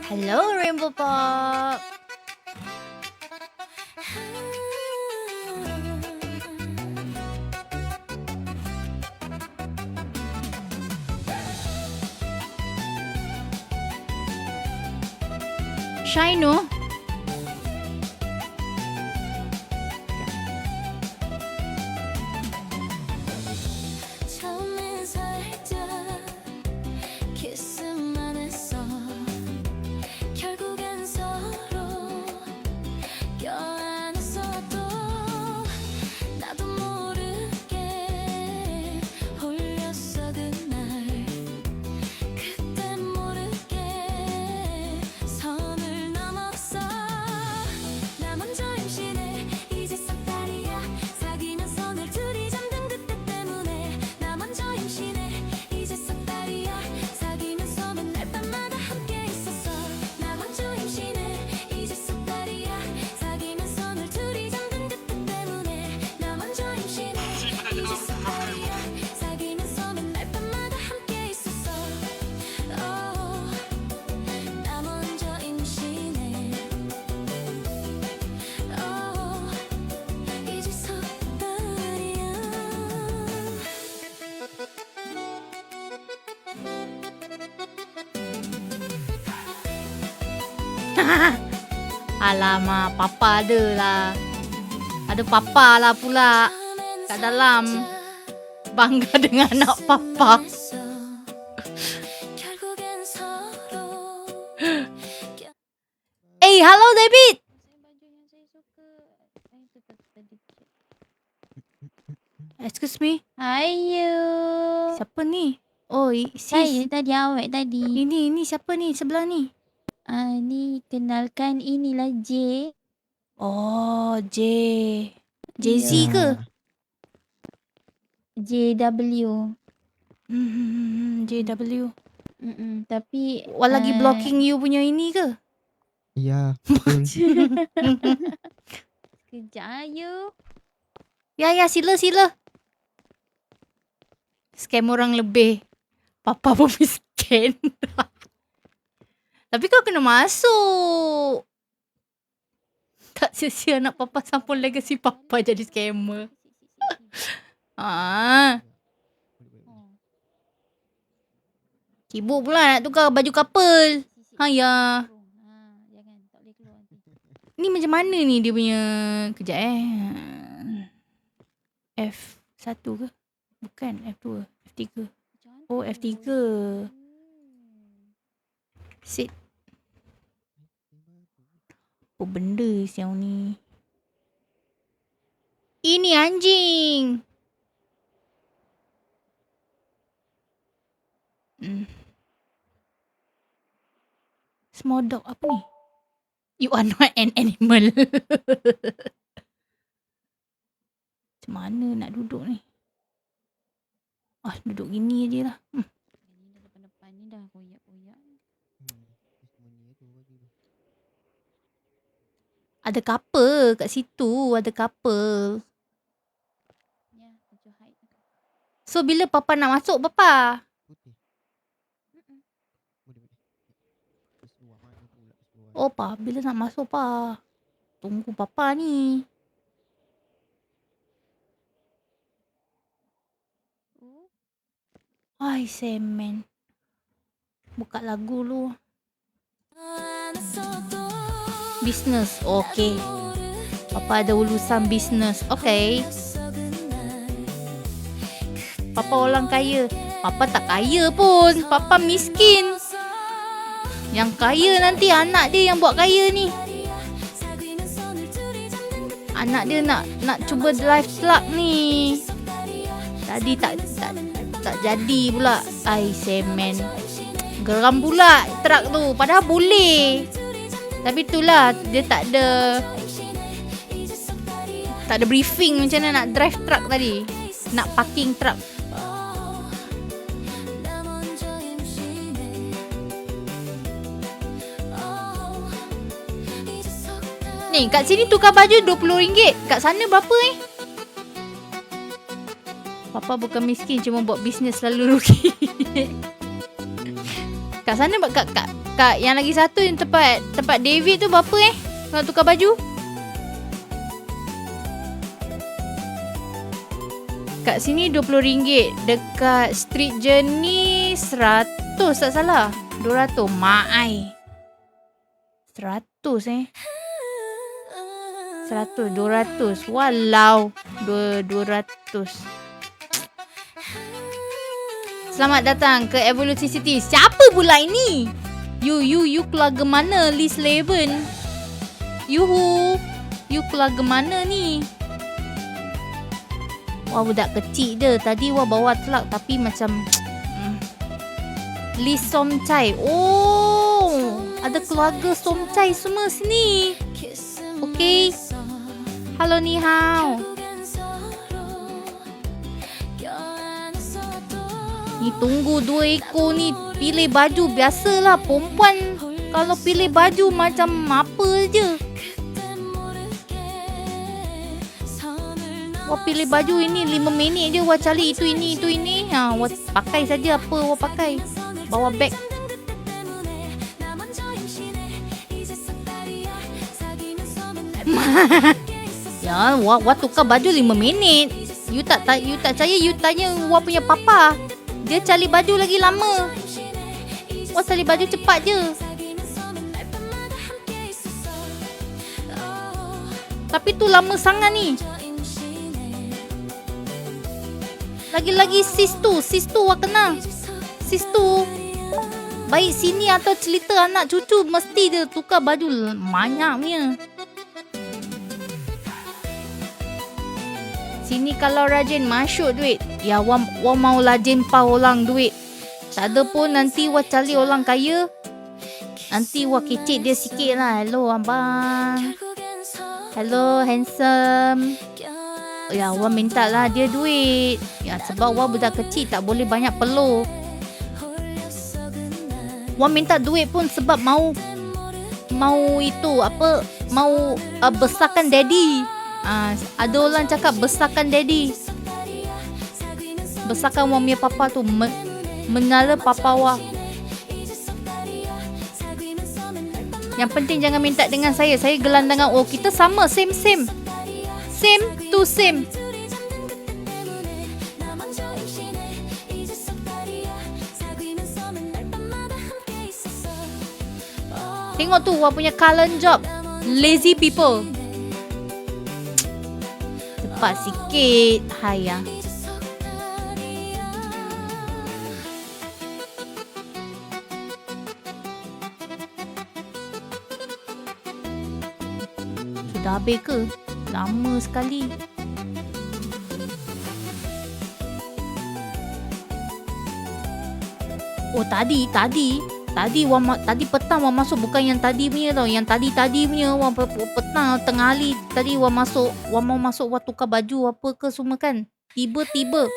Hello, Rainbow Pop. Shino. Alamak, papa ada lah. Ada papa lah pula kat dalam. Bangga dengan anak papa. Eh, hello David. Excuse me. Ayo. Siapa ni? Oh, Saya sis. tadi awak tadi. Ini siapa ni sebelah ni? Ni kenalkan inilah J. Oh, Jay-Z Ya. ke? JW. JW. Tapi Lagi blocking you punya ini ke? Ya, betul. Sekejap ayo. Ya, sila. Scam orang lebih. Papa pun miskin. Tapi kau kena masuk. Tak sia-sia anak papa sampun legacy papa jadi scammer. Sibuk pula nak tukar baju couple. Ya. Jangan, tak boleh keluar nanti. Ni macam mana ni dia punya. Kejap F1 ke? Bukan, F2. F3. Oh, F3. Sit. Oh, benda siang ni. Ini anjing. Small dog apa ni? You are not an animal. Macam mana nak duduk ni? Duduk gini je lah. Ini dah depan-depan ni dah koyak-koyak. Ada couple kat situ. Ada couple. Ya, baju hide. So, bila papa nak masuk, papa? Oh, pa. Bila nak masuk, pa? Tunggu papa ni. Ay, semen. Buka lagu lu. Business. Okay. Papa ada urusan business. Okay. Papa orang kaya. Papa tak kaya pun. Papa miskin. Yang kaya nanti anak dia yang buat kaya ni. Anak dia nak cuba drive truck ni. Tadi tak jadi pula. Ai, semen. Geram pula truck tu. Padahal boleh. Tapi itulah dia tak ada briefing macam mana nak drive truck tadi. Nak parking truck. Ni kat sini tukar baju RM20. Kat sana berapa ni? Papa bukan miskin, cuma buat bisnes selalu rugi. Kat sana kat yang lagi satu yang tempat David tu berapa nak tukar baju? Kat sini RM20. Dekat Street Journey 100 tak salah. 200. Mak ai. 100 100, 200. Walau. 200. Selamat datang ke Evolution City. Siapa pula ini? You keluarga mana? Liz Leven. You keluarga mana ni? Wah, budak kecil je. Tadi wah bawa truck tapi macam Liz Somchai. Oh, ada keluarga Somchai semua sini. Okay. Hello, ni hao. Ni tunggu 2 ekor ni pilih baju. Biasalah perempuan kalau pilih baju macam apa je. Wah pilih baju ini 5 minit je. Wah cari itu ini. Wah pakai saja apa wah pakai. Bawa beg. Ya, wah tukar baju 5 minit. You tak percaya, you tanya wah punya papa. Dia cari baju lagi lama. Wah cari baju cepat je. Tapi tu lama sangat ni. Lagi-lagi sis tu wah kenal. Sis tu baik sini atau cerita anak cucu mesti dia tukar baju banyaknya. Sini kalau rajin masuk duit. Ya wah mau rajin pau orang duit. Tak ada pun nanti wah cari orang kaya. Nanti wah kecil dia sikit lah. Hello abang. Hello handsome. Ya wah minta lah dia duit. Ya sebab wah budak kecil tak boleh banyak peluh. Wah minta duit pun sebab mau itu apa mau besarkan daddy. Ada orang cakap besarkan daddy. Besarkan wah punya papa tu menyala papa wah. Yang penting jangan minta dengan saya. Saya gelandangan. Oh kita sama same to same. Tengok tu wah punya current job. Lazy people. Cepat sikit. Haya. Sudah habis ke? Lama sekali. Oh tadi petang wah masuk. Bukan yang tadi punya tau. Yang tadi punya wah petang tengah hari tadi wah masuk. Wah mau masuk wah tukar baju apa ke semua kan. Tiba-tiba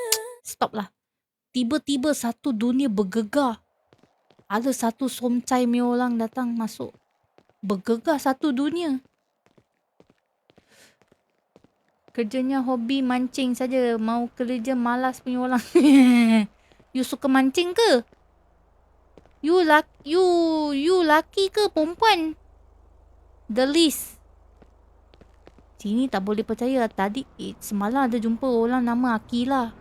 stop lah. Tiba-tiba satu dunia bergegar. Ada satu Somchai punya orang datang masuk. Bergegar satu dunia. Kerjanya hobi mancing saja. Mau kerja malas punya orang. You suka mancing ke? You laki ke perempuan? The list. Sini tak boleh percaya. Tadi semalam ada jumpa orang nama Akira.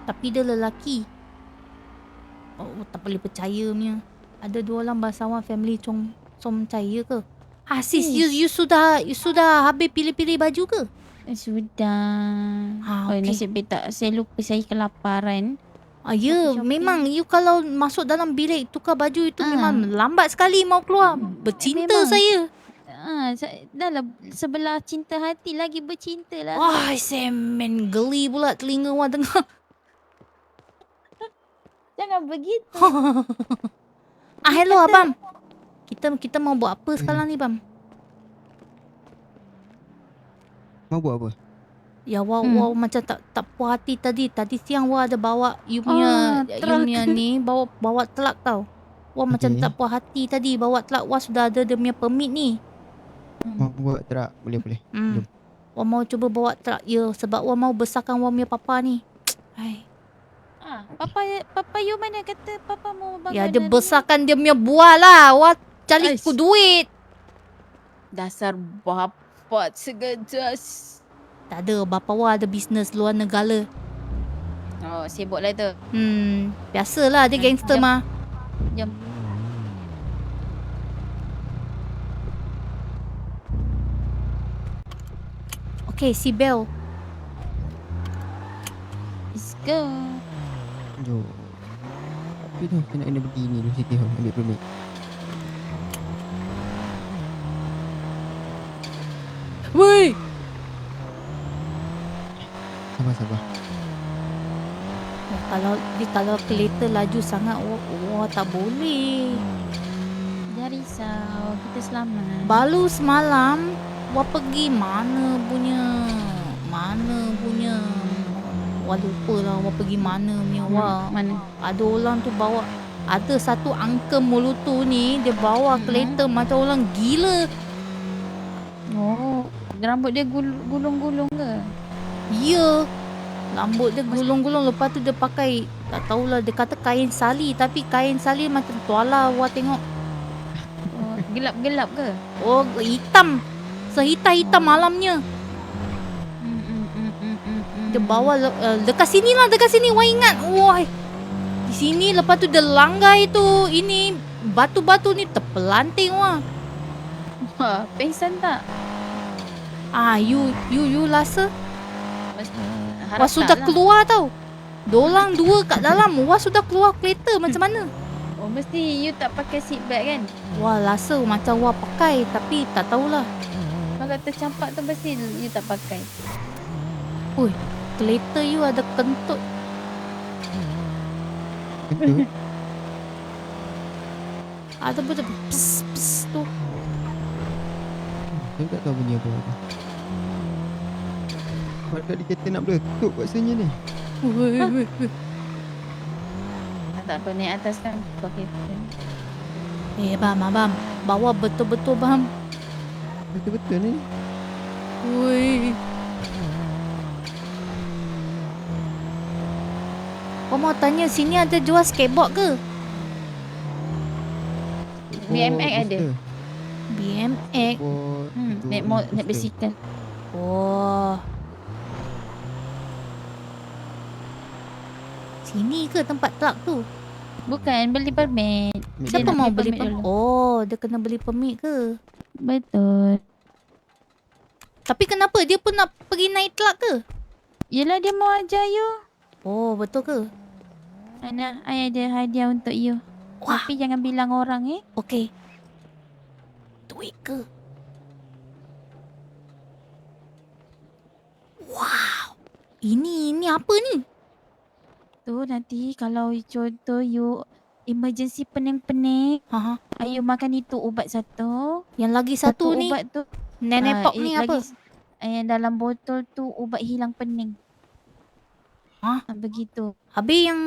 Tapi dia lelaki. Oh tak boleh percaya punya. Ada 2 orang bangsawan family Somchai ya ke? Sis, you sudah habis pilih-pilih baju ke? Sudah. Okay. Nasib baik tak. Saya lupa saya kelaparan. Ya, memang you kalau masuk dalam bilik tukar baju itu memang lambat sekali mau keluar. Bercinta memang. saya. Dah lah sebelah cinta hati lagi bercinta lah. Wah, semen geli pula telinga wah dengar. Jangan begitu. Hello abang. Kita mau buat apa sekarang ni bang? Mau buat apa? Ya wah macam tak puas hati tadi. Tadi siang wah ada bawa you punya ni bawa truck tau. Wah macam tak puas hati tadi bawa truck. Wah sudah ada dia punya permit ni. Mau buat truck boleh. Wah mau cuba bawa truck ya sebab wah mau besarkan wah punya papa ni. Hai. Papa you mana kata papa mau bangun? Ya dia besarkan dia punya buah lah. Wah cari Aish. ku duit. Dasar bapa segajas. Tak ada, bapa Wah ada bisnes luar negara. Oh, sibuk lah tu. Biasalah dia gangster Jom. mah. Jom. Okay, si Bell. Let's go. Jom. Tapi dah kena pergi ni dulu City Hall ambil permit. Woi. Sabar. Kalau kereta laju sangat, wah tak boleh. Jangan risau, kita selamat. Baru semalam, wah pergi mana punya. Wah lupa lah wah pergi mana punya wah. Mana? Ada orang tu bawa. Ada satu uncle mulutu ni, dia bawa kereta macam orang gila. Oh, rambut dia gulung-gulung ke? Ya. Rambut dia gulung-gulung. Lepas tu dia pakai, tak tahulah, dia kata kain sali. Tapi kain sali macam tuala wah tengok. Oh, gelap-gelap ke? Oh hitam. Sehitam-hitam malamnya. Dia bawa dekat sini wah ingat. Wah. Di sini lepas tu dia langgar itu. Ini batu-batu ni terpelanting wah. Wah, pengsan tak? You rasa? Harap Wah sudah tak lah. keluar tau. Diorang dua kat dalam. Wah sudah keluar kereta macam mana? Oh, mesti you tak pakai seat belt kan? Wah rasa macam wah pakai. Tapi tak tahulah. Kalau tercampak tu mesti you tak pakai. Ui, kereta you ada kentut. Betul. Ada betul pss tu. Saya tak tahu bunyi apa tu. Padahal dia kata nak meletup rasanya ni. Woi. Tak apa, naik atas kan. Okay. Bam. Bawa betul-betul bam. Betul-betul ni. Woi. Kau mau tanya sini ada jual skateboard ke? BMX ada. booster. BMX. Skateboard, Naik basikal. Oh. Sini ke tempat truck tu? Bukan, beli permit. Dia Siapa nak mau beli beli permit permit? dulu. Oh, dia kena beli permit ke? Betul. Tapi kenapa dia pun nak pergi naik truck ke? Yelah, dia mau ajar you. Oh, betul ke? Anak, I ada hadiah untuk you. Wah. Tapi jangan bilang orang Okey. Duit ke? Wow. Ini apa ni? Tu nanti kalau contoh you emergency pening-pening, Ha. you makan itu ubat satu. Yang lagi satu ni, ubat tu nenek pop ni apa? Yang dalam botol tu ubat hilang pening. Begitu. Habis yang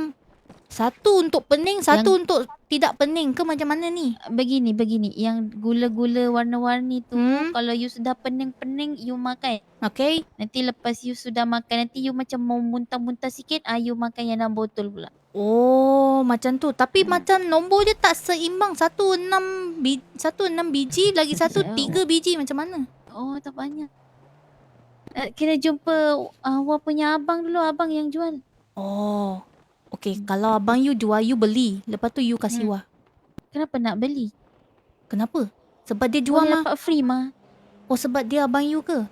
satu untuk pening, satu untuk tidak pening ke macam mana ni? Begini. Yang gula-gula warna-warni tu, kalau you sudah pening-pening, you makan. Okay. Nanti lepas you sudah makan, nanti you macam mau muntah-muntah sikit, you makan yang dalam botol pula. Oh, macam tu. Tapi macam nombor dia tak seimbang. 16 biji, lagi satu 3 biji. Macam mana? Oh, tak banyak. Kena jumpa Wah punya abang dulu, abang yang jual. Oh. Okay, kalau abang you jual, you beli. Lepas tu you kasih Wah. Kenapa nak beli? Kenapa? Sebab dia jual Boleh mah. dapat free mah. Oh, sebab dia abang you ke?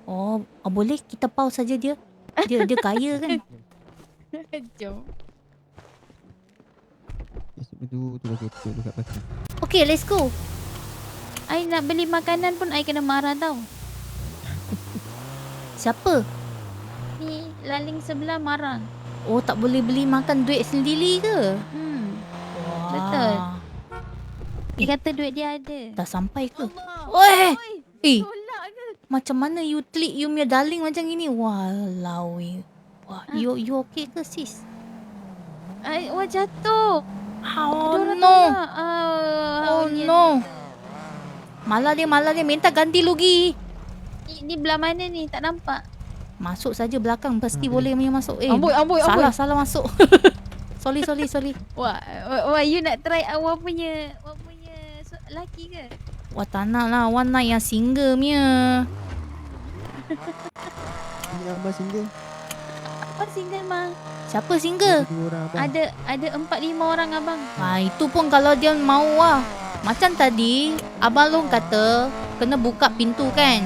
Oh, boleh kita pause saja dia. Dia kaya kan? Jom. Itu betul dekat pasar. Okay, let's go. I nak beli makanan pun I kena marah tau. Siapa? Ni laling sebelah marah. Oh, tak boleh beli makan duit sendiri ke? Wah. Betul. Dia kata duit dia ada. Dah sampai ke? Weh! Macam mana you klik you punya darling macam gini? Walau. Wah, you okay ke sis? Wah jatuh. Oh no. Oh no. Malah dia minta ganti rugi. Ni belah mana ni? Tak nampak. Masuk saja belakang pasti boleh punya masuk. Amboi. Salah masuk. Sorry. Wah, you nak try awak punya laki ke? Wah tak nak lah. Wan nak yang single punya. Ini abang single. Abang single mah. Siapa single? 2 orang abang. Ada 4-5 orang abang. Itu pun kalau dia mau lah. Macam tadi Abang Long kata kena buka pintu kan.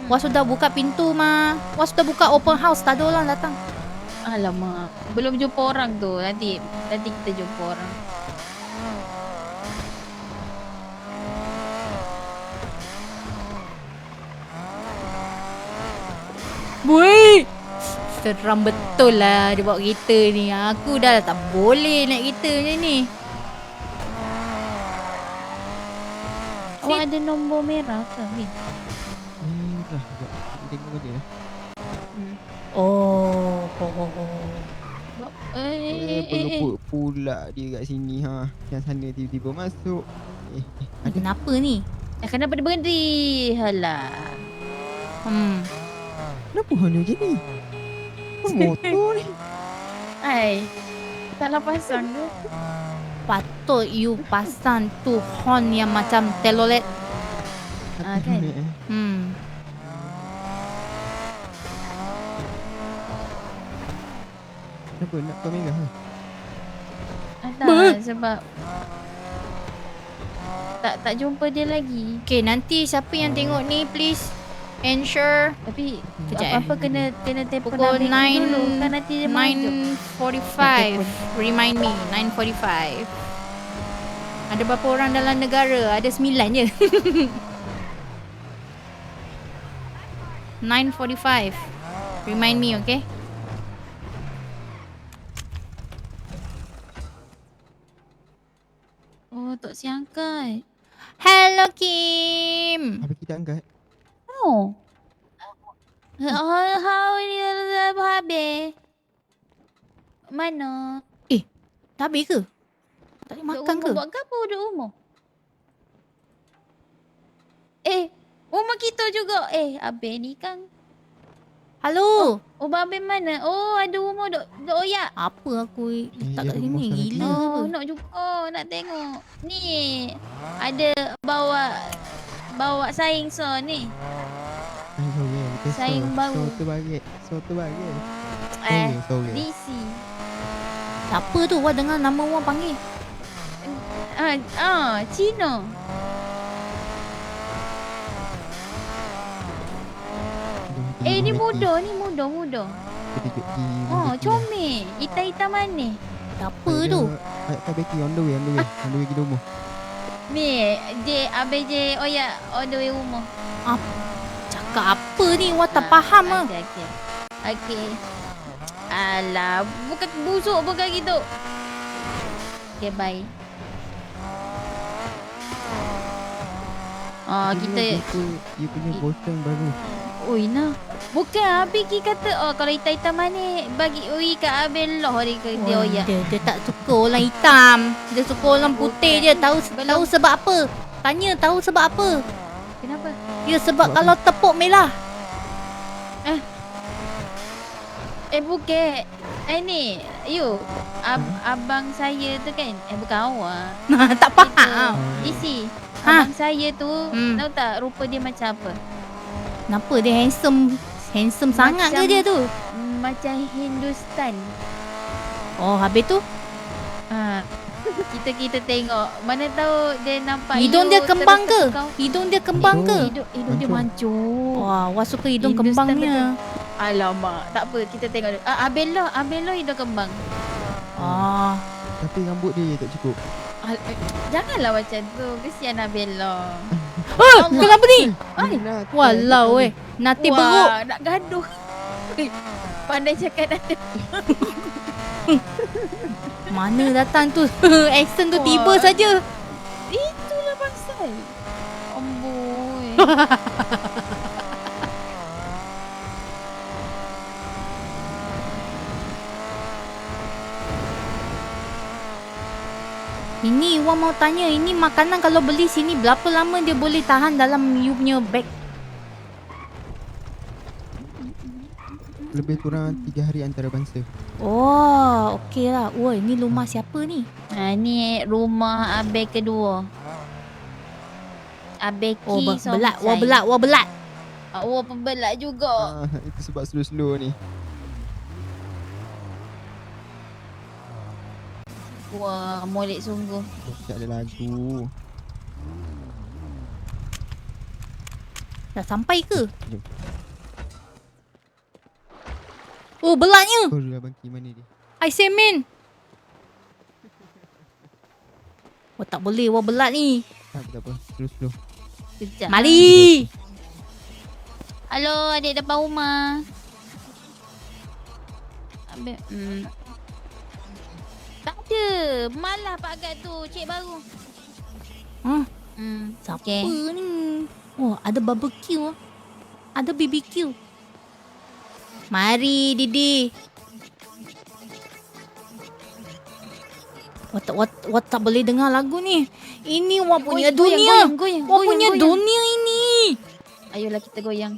Wah sudah buka pintu mah. Wah sudah buka open house, tak ada orang datang. Alamak, belum jumpa orang tu. Nanti kita jumpa orang. Woi, seram betul lah dia bawa kereta ni. Aku dah tak boleh naik kereta macam ni. Awak ada nombor merah ke, Min? Dah, tengok dia. Oh. Peluput pula dia kat sini ha. Yang sana tiba-tiba masuk. Kenapa ni? Kenapa dia berhenti? Halah. Kenapa hanya macam ni? Motor ni. Salah pasang tu. Patut you pasang tu horn yang macam telolet. Kan? Kenapa nak kau merah ha? Tak, sebab tak jumpa dia lagi. Okay, nanti siapa yang tengok ni please ensure Tapi Kejap, apa-apa kena telefon pukul Abang 9 dulu kan nanti dia masuk. 9:45. Remind me 9:45. Ada berapa orang dalam negara? Ada 9 je. 9:45. Remind me, okay? Oh, Tok Si angkat. Hello Kim. Habis kita angkat. Oh. How ni dah habis? Mana? Dah habis ke? Tak boleh makan ke? Buat apa duduk rumah? Rumah kita juga. Habis ni kan. Halo. Abang Abang mana? Oh, ada rumah duk oyak. Apa aku letak kat rumah sini? sana Gila tu. ke? Nak juga nak tengok. Ni ada bawa saing so ni. Saing baru. Soto baget. Sorry. DC. Siapa tu? Wah dengar nama orang panggil. Cina. Ni muda. Comel. Hitam-hitam manis. Siapa tu? Kau Becky on the way pergi rumah. Ni, Abang je oyak on the way rumah. Cakap apa ni? Wah tak faham ah. Okey. Alah, bukan busuk bukan gitu. Okay, bye. Kita Dia punya bosan baru. Oi nah. Bukan Abi kata kalau hitam-hitam manis bagi ui kat Abel loh dia oyak. Dia tak suka orang hitam. Dia suka orang putih je. Tahu sebab apa? Tanya tahu sebab apa? Kenapa? Dia sebab kalau tepuk merah. Bukan. Ni, abang saya tu kan. Bukan awak. Tak faham. Isi. Abang saya tu, tahu tak rupa dia macam apa? Kenapa dia handsome sangat ke dia tu? Macam Hindustan. Oh, habis tu? Kita tengok. Mana tahu dia nampak Hidung dia kembang ke? Hidung dia kembang ke? Hidung dia mancung. Wah suka hidung kembangnya. Alamak, tak apa, kita tengok dulu. Abello hidung kembang. Tapi rambut dia tak cukup. Janganlah macam tu, kesian Abello. Kenapa ni? Walau nanti beruk. Nak gaduh. Pandai cakap nanti. Mana datang tu? Accent tu tiba saja. Itulah pasal. Amboi. Ini Wan mau tanya, ini makanan kalau beli sini berapa lama dia boleh tahan dalam you punya bag? lebih kurang 3 hari antarabangsa. Oh, okey lah. Woi, ni rumah siapa ni? Ni rumah Abel kedua. Abel Oh, Ki belat. Wah, belat. Oh, pembelat juga. Itu sebab slow-slow ni. Wah, molek sungguh. Tak ada lagu. Dah sampai ke? Jom. Oh, belatnya. Kau dulu Abang Ki, mana dia? I say man. Wah, tak boleh. Wah, belat ni. Tak apa. Slow-slow. Kejap. Mari. Halo, adik depan rumah. Abel, tak ada. Malah Pak Gad tu, cik baru. Hmm, Siapa siapa ni? Oh, ada barbecue ah. Ada BBQ. Mari, Didi. Wah, tak boleh dengar lagu ni. Ini wah punya dunia. Goyang. Wah punya dunia ini. Ayolah kita goyang.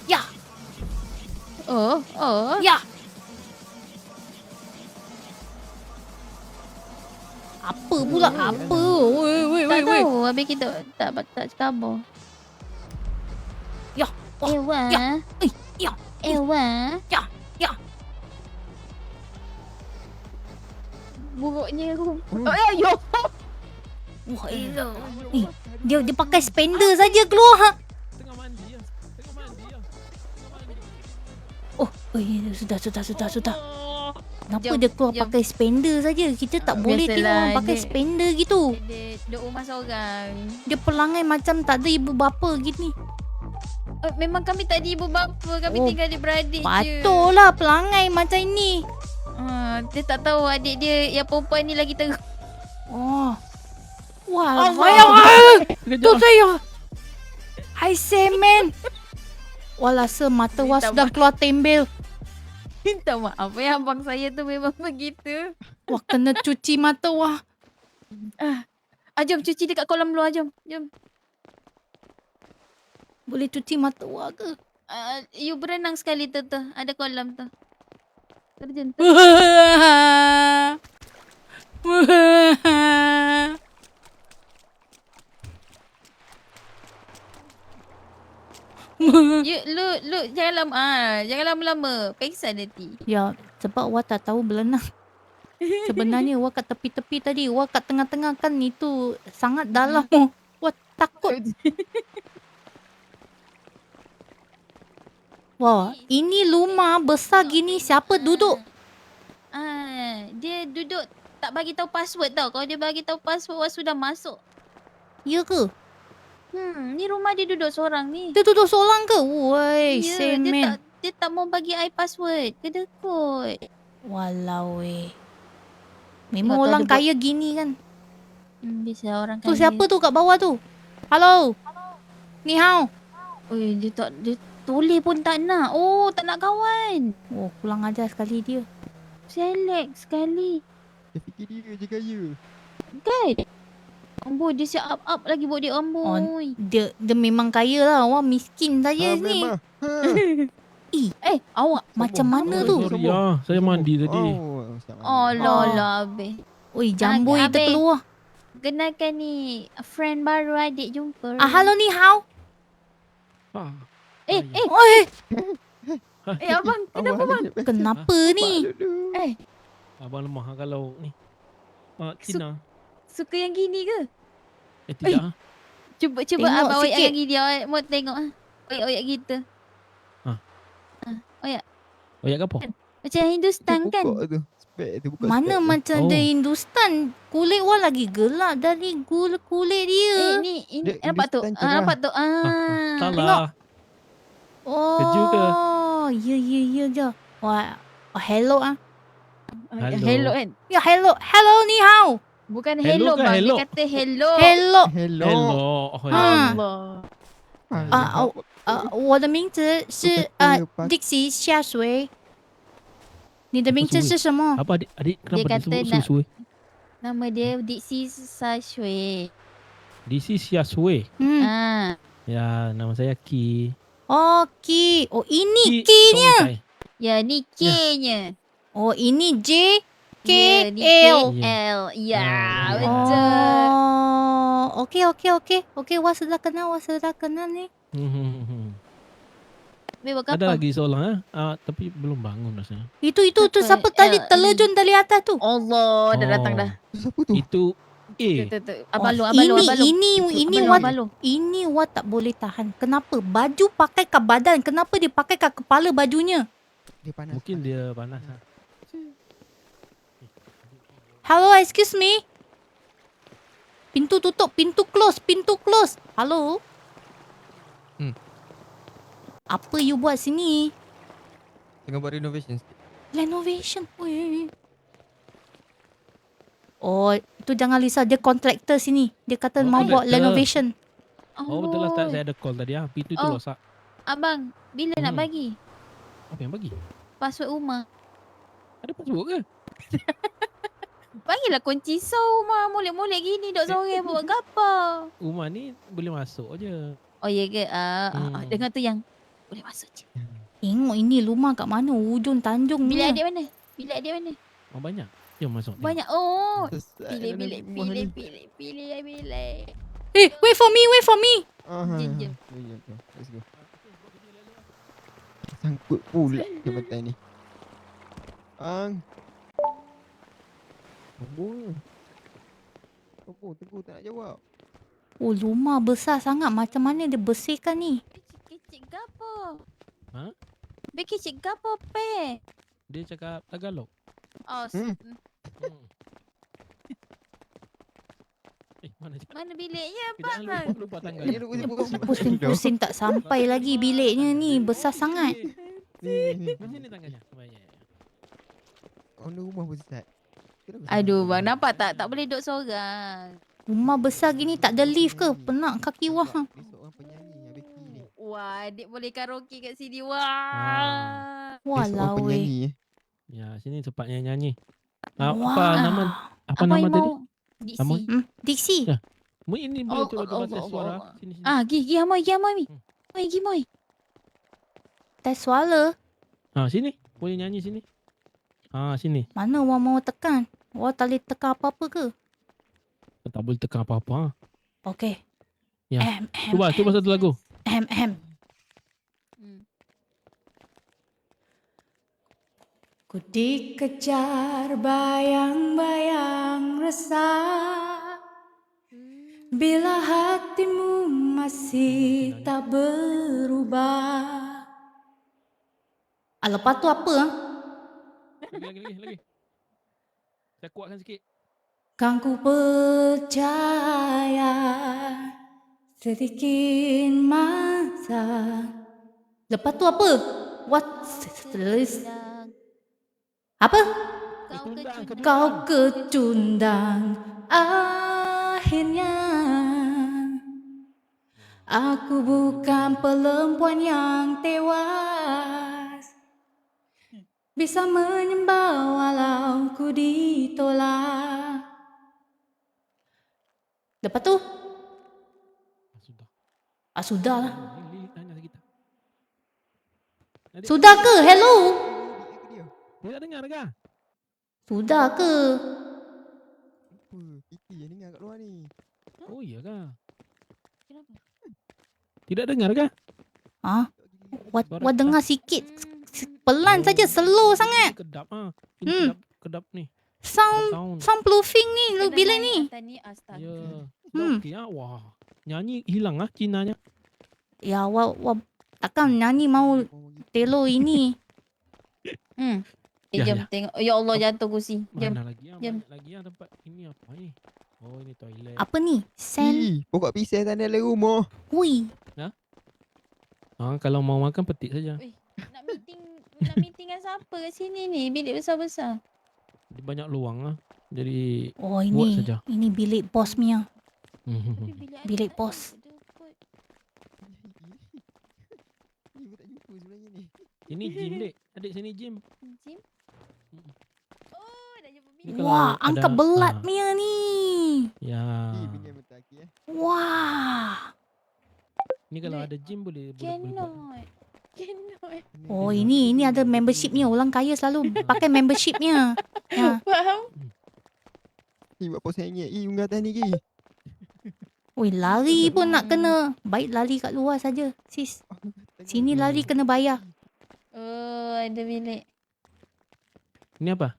Ya. Oh. Ya. Apa pula? Apa? Woi. Tak tahu. Habis kita tak khabar. Ya. Wah, Ewa. ya. Ya. Ewa. Ya. Buruknya aku. Ayo. Wah, elah. Ni, dia pakai spender saja keluar. Ha? Tengah mandi lah. Oh, sudah. Kenapa Jom, dia keluar jom. pakai spender saja? Kita tak boleh tengok biasalah, orang pakai dia- spender gitu. Dia duduk rumah seorang. Dia pelangai macam tak ada ibu bapa gini. Memang kami tak ada ibu bapa. Kami Oh, tinggal adik-beradik je. Patutlah pelangai macam ini. Dia tak tahu adik dia yang perempuan ni lagi teruk. Oh. Wah, tu saya. I say man. Walasa mata wah Minta sudah keluar tembel. Minta maaf ya abang saya tu memang begitu. Wah, kena cuci mata wah. Jom cuci dekat kolam luar jom. Boleh cuci mata wah ke? You berenang sekali tu. Ada kolam tu. Terjun tu. Lu jangan lama-lama. Pengsan nanti. Ya, sebab wah tak tahu berenang. Sebenarnya wah kat tepi-tepi tadi, wah kat tengah-tengah kan itu sangat dalam. Wah takut. Wah, ini rumah besar gini siapa duduk? Dia duduk tak bagi tahu password tau. Kalau dia bagi tahu password wah sudah masuk. Ya ke? Ni rumah dia duduk seorang ni. Dia duduk seorang ke? Woi, semen. Dia tak mau bagi I password. Kedekut. Walau weh. Tengok Memang tu orang ada kaya gini kan. Biasa orang Tu kaya. siapa tu kat bawah tu? Halo. Ni hao. Oi, dia toleh pun tak nak. Oh, tak nak kawan. Oh, pulang ajar sekali dia. Selek sekali. Dia fikir dia je kaya. Kan? Amboi, dia siap up lagi buat dia amboi. Dia memang kaya lah. Wah, miskin saja ni. memang. Awak Macam mana tu? Sorry saya mandi tadi. Alah, Abel. Oi, jamboi Abang. terkeluar. Kenalkan ni, friend baru adik jumpa. Halo ni hao. Ah. Oi, Abang, kenapa bang? kenapa ni? Abang lemah kalau ni. Cina. Suka yang gini ke? Tidak. Cuba Tengok abang oyak sikit. yang gini. Awak mau tengok Oyak gitu. Oyak ke apa? Macam Hindustan kan? Buka tu. Spek tu buka Mana spek tu. macam Oh. ada Hindustan. Kulit wah lagi gelap dari kulit dia. Ini Dia nampak tu. Hindustan cerah. Nampak tu. Salah. Keju ke? Oh, ya je. Wah, hello ah. Hello. Hello kan? Ya, hello ni hao. Bukan Hello hello ke bang. hello? Dia kata hello. Hello. Hello. Hello. Oh, Ah. Allah. Ah, 我的名字是Dixie 下水。你的名字是什么？ Apa adik kenapa dia kata sebut nak- Susui? Nama dia Dixie Sashwe. This is Yasue. Ah, Ya, nama saya Ki. Oh, Ki. Oh, ini Ki K-nya. Songtai. ya ni K-nya. Oh, ini J K Ya, ni L. KL. Ya, ya. betul. Oh, okey. Wah, sudah kenal ni. Habis buat Ada apa? lagi seorang tapi belum bangun rasanya. Itu Siapa? siapa tadi L, terlejun dari atas tu? Allah, dah datang dah. Siapa tu? Itu A. Tu. Abang Long, Ini Wah tak boleh tahan. Kenapa? Baju pakai kat badan. Kenapa dia pakai kat kepala bajunya? Dia panas. Mungkin dia panas. Hello, excuse me. Pintu tutup, pintu close. Hello? Apa you buat sini? Tengah buat renovation sikit. Renovation. Ui. Oh, tu jangan risau. Dia kontraktor sini. Dia kata Oh, mau buat kontraktor. renovation. Oh, betul lah saya ada call tadi. Pintu tu Oh. rosak. Abang, bila nak bagi? Apa yang bagi? Password rumah. Ada password ke? Bagilah kunci rumah. Molek-molek gini dok sore buat apa? Rumah ni boleh masuk je. Oh ya ke? Dengar tu yang boleh masuk je. Tengok ini rumah kat mana? Ujung Tanjung ni. Bilik adik mana? Oh, banyak. Jom masuk. Banyak. Oh. Sesat Pilih. dalam rumah ni. Wait for me. Jom. Let's go. Sangkut pula jabatan ni. Apa? Teguh tak nak jawab. Oh, rumah besar sangat. Macam mana dia bersihkan ni? Kecik gapo? Ha? Kecik gapo pe? Dia cakap Tagalog. Oh, Mana cakap? mana biliknya Jangan abang? lupa tanggal. Pusing tak sampai lagi biliknya ni. Besar sangat. Ni. Mana ni tangannya? Banyak. Owner rumah besar. Kenapa Aduh sampai bang, nampak tak? Tak boleh duduk seorang. Rumah besar gini tak ada lift ke? Penak kaki wah. Dia seorang penyanyi yang Becky ni. Wah, adik boleh karaoke kat sini. Wah. Dia seorang Walau penyanyi Ya, sini tempatnya nyanyi. Wah. Apa nama tadi? Nama? Dixie. Ya. Ini boleh Oh, coba tes Allah. suara. Sini. Gi Amoy mi. Gi Moy. Tes suara. Sini. Boleh nyanyi sini. Sini. Mana Wah mau tekan? Wah tak boleh tekan apa-apa ke? Tak boleh tekan apa-apa. Okey. Ya. Cuba satu lagu. Ku dikejar bayang-bayang resah, bila hatimu masih tak berubah. Lepas tu apa? Lagi. Saya kuatkan sikit. Kan ku percaya sedikit masa. Lepas tu apa? What? Apa? Kau kecundang akhirnya. Aku bukan perempuan yang tewas, bisa menyembah walau ku ditolak. Lepas tu? Sudah. Sudah lah. Tanya kita. Sudah ke? Hello? Dia tak dengar ke? Sudah ke? Apa? Kiki yang dengar kat luar ni. Oh iya ke? Kenapa? Tidak dengar ke? Wah dengar sikit. Pelan saja, slow sangat. Kedap Ini kedap ni. Sound proofing ni bila ni. Ya. Okey Wah. Nyanyi hilang Cinanya. Ya, wah takkan nyanyi mau telo ini. Ya, Jom ya. tengok. Ya Allah, jatuh kursi. Jom. Mana lagi Jom. Banyak lagi tempat ini apa ni? Oh, ini toilet. Apa ni? Sand. Pokok pisang tanah dalam rumah. Hui. Kalau mau makan petik saja. Nak meeting dengan siapa kat sini ni? Bilik besar-besar. Dia banyak luang Jadi Oh buat ini. saja. Ini bilik bos punya. Tapi Bilik pos. Apa sebenarnya ni? Ini gym, Dek. Adik sini gym. Jim. Mm. Oh, dah jumpa Ni bilik. kalau Wah, ada- angkat belat ah. punya ni. Ya. Bini yang mentaki Wah. Ni kalau Dek, ada gym boleh buat. Cannot. Cannot. Oh, ini ada membershipnya. Orang kaya selalu pakai membershipnya. Ya. Faham? Buat pos hangit. Unggah atas ni ke? Oi, lari pun nak kena. Baik lari kat luar saja, sis. Sini lari kena bayar. Oh, ada bilik. Ni apa?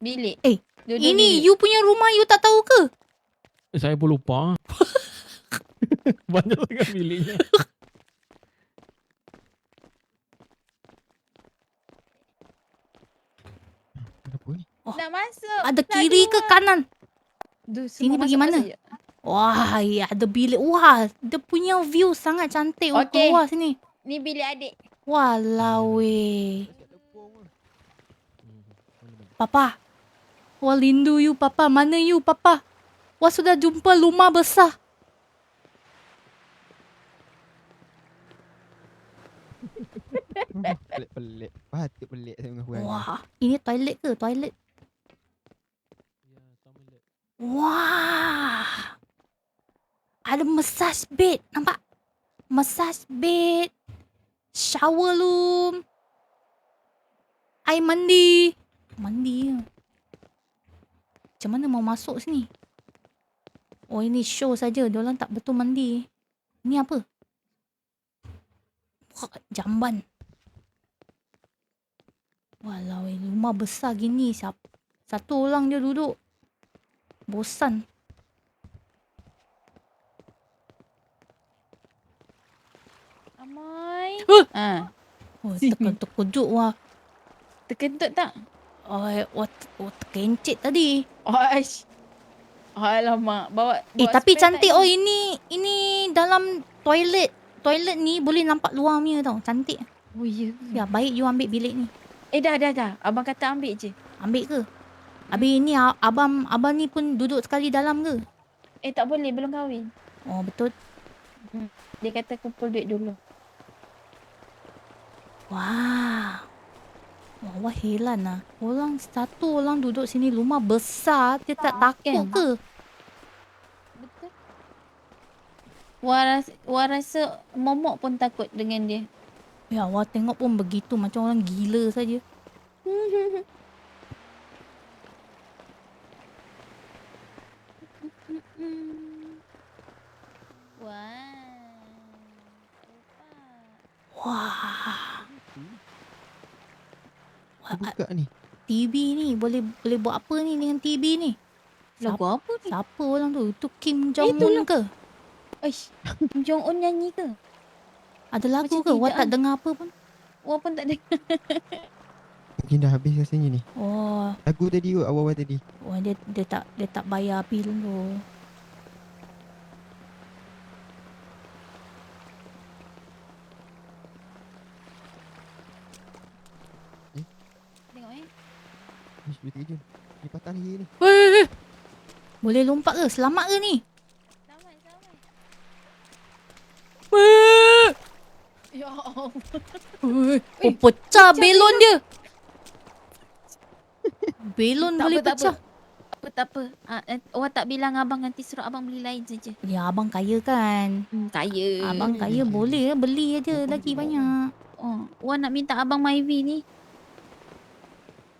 Bilik. Eh, Dua-dua Ini bilik. you punya rumah, you tak tahu ke? Saya pun lupa. Banyak sangat biliknya. Kenapa ni? Nak masuk. Ada nak kiri ke keluar. kanan? Duh, Sini semua pergi mana? masuk je. Wah, ya, ada bilik. Wah, dia punya view sangat cantik. Okey. Keluar sini. Ni bilik adik. Walau weh. Kat tepung lah. Papa. Wah, rindu you, Papa. Mana you, Papa? Wah, sudah jumpa rumah besar. Pelik-pelik. Patut pelik saya dengan kurang. Wah, ini toilet ke? Toilet. Ya, toilet. Wah. Ada massage bed. Nampak? Massage bed. Shower room. Air mandi. Mandi je. Macam mana mau masuk sini? Oh, ini show saja. Diorang tak betul mandi. Ini apa? Wah, jamban. Walau, rumah besar gini. Satu orang je duduk. Bosan. Amai. Huh. Ha. Oh, terkejut wah. Terkentut tak? Wah, terkencit tadi. Oish. Alamak. Bawa Tapi spare cantik. tak Oh, ni? ini dalam toilet. Toilet ni boleh nampak luar punya tau. Cantik. Oh, ya. Ya, baik you ambil bilik ni. Dah. Abang kata ambil je. Ambil ke? Habis ni abang ni pun duduk sekali dalam ke? Tak boleh. Belum kahwin. Oh, betul. Dia kata kumpul duit dulu. Wah. Wah, heran lah. Satu orang duduk sini rumah besar. Dia tak takut Kan? ke? Betul. Wah rasa momok pun takut dengan dia. Ya, wah tengok pun begitu. Macam orang gila saja. Wah. Aku buka ni. TV ni boleh buat apa ni dengan TV ni? Lagu apa ni? Siapa orang tu? Itu Kim Jong-un ke? Aish. Kim Jong-un nyanyi ke? Ada lagu Macam ke? Wah tidak, tak dengar apa pun. Wah pun tak ada. Mungkin dah habis rasanya ni. Oh, Lagu tadi kot, awal-awal tadi. wah dia tak bayar bil tu. Tengok Ish, dia terkejut. Ni patah lagi ni. Weh. Boleh lompat ke? Selamat ke ni? Samai. Weh. Ya Allah. Oh, pecah belon dia. Belon boleh pecah. Tak apa. Awak tak bilang abang, nanti suruh abang beli lain saja. Ya, abang kaya kan. Kaya. Abang kaya boleh beli aja lagi banyak. Oh, Wah nak minta abang Myvi ni.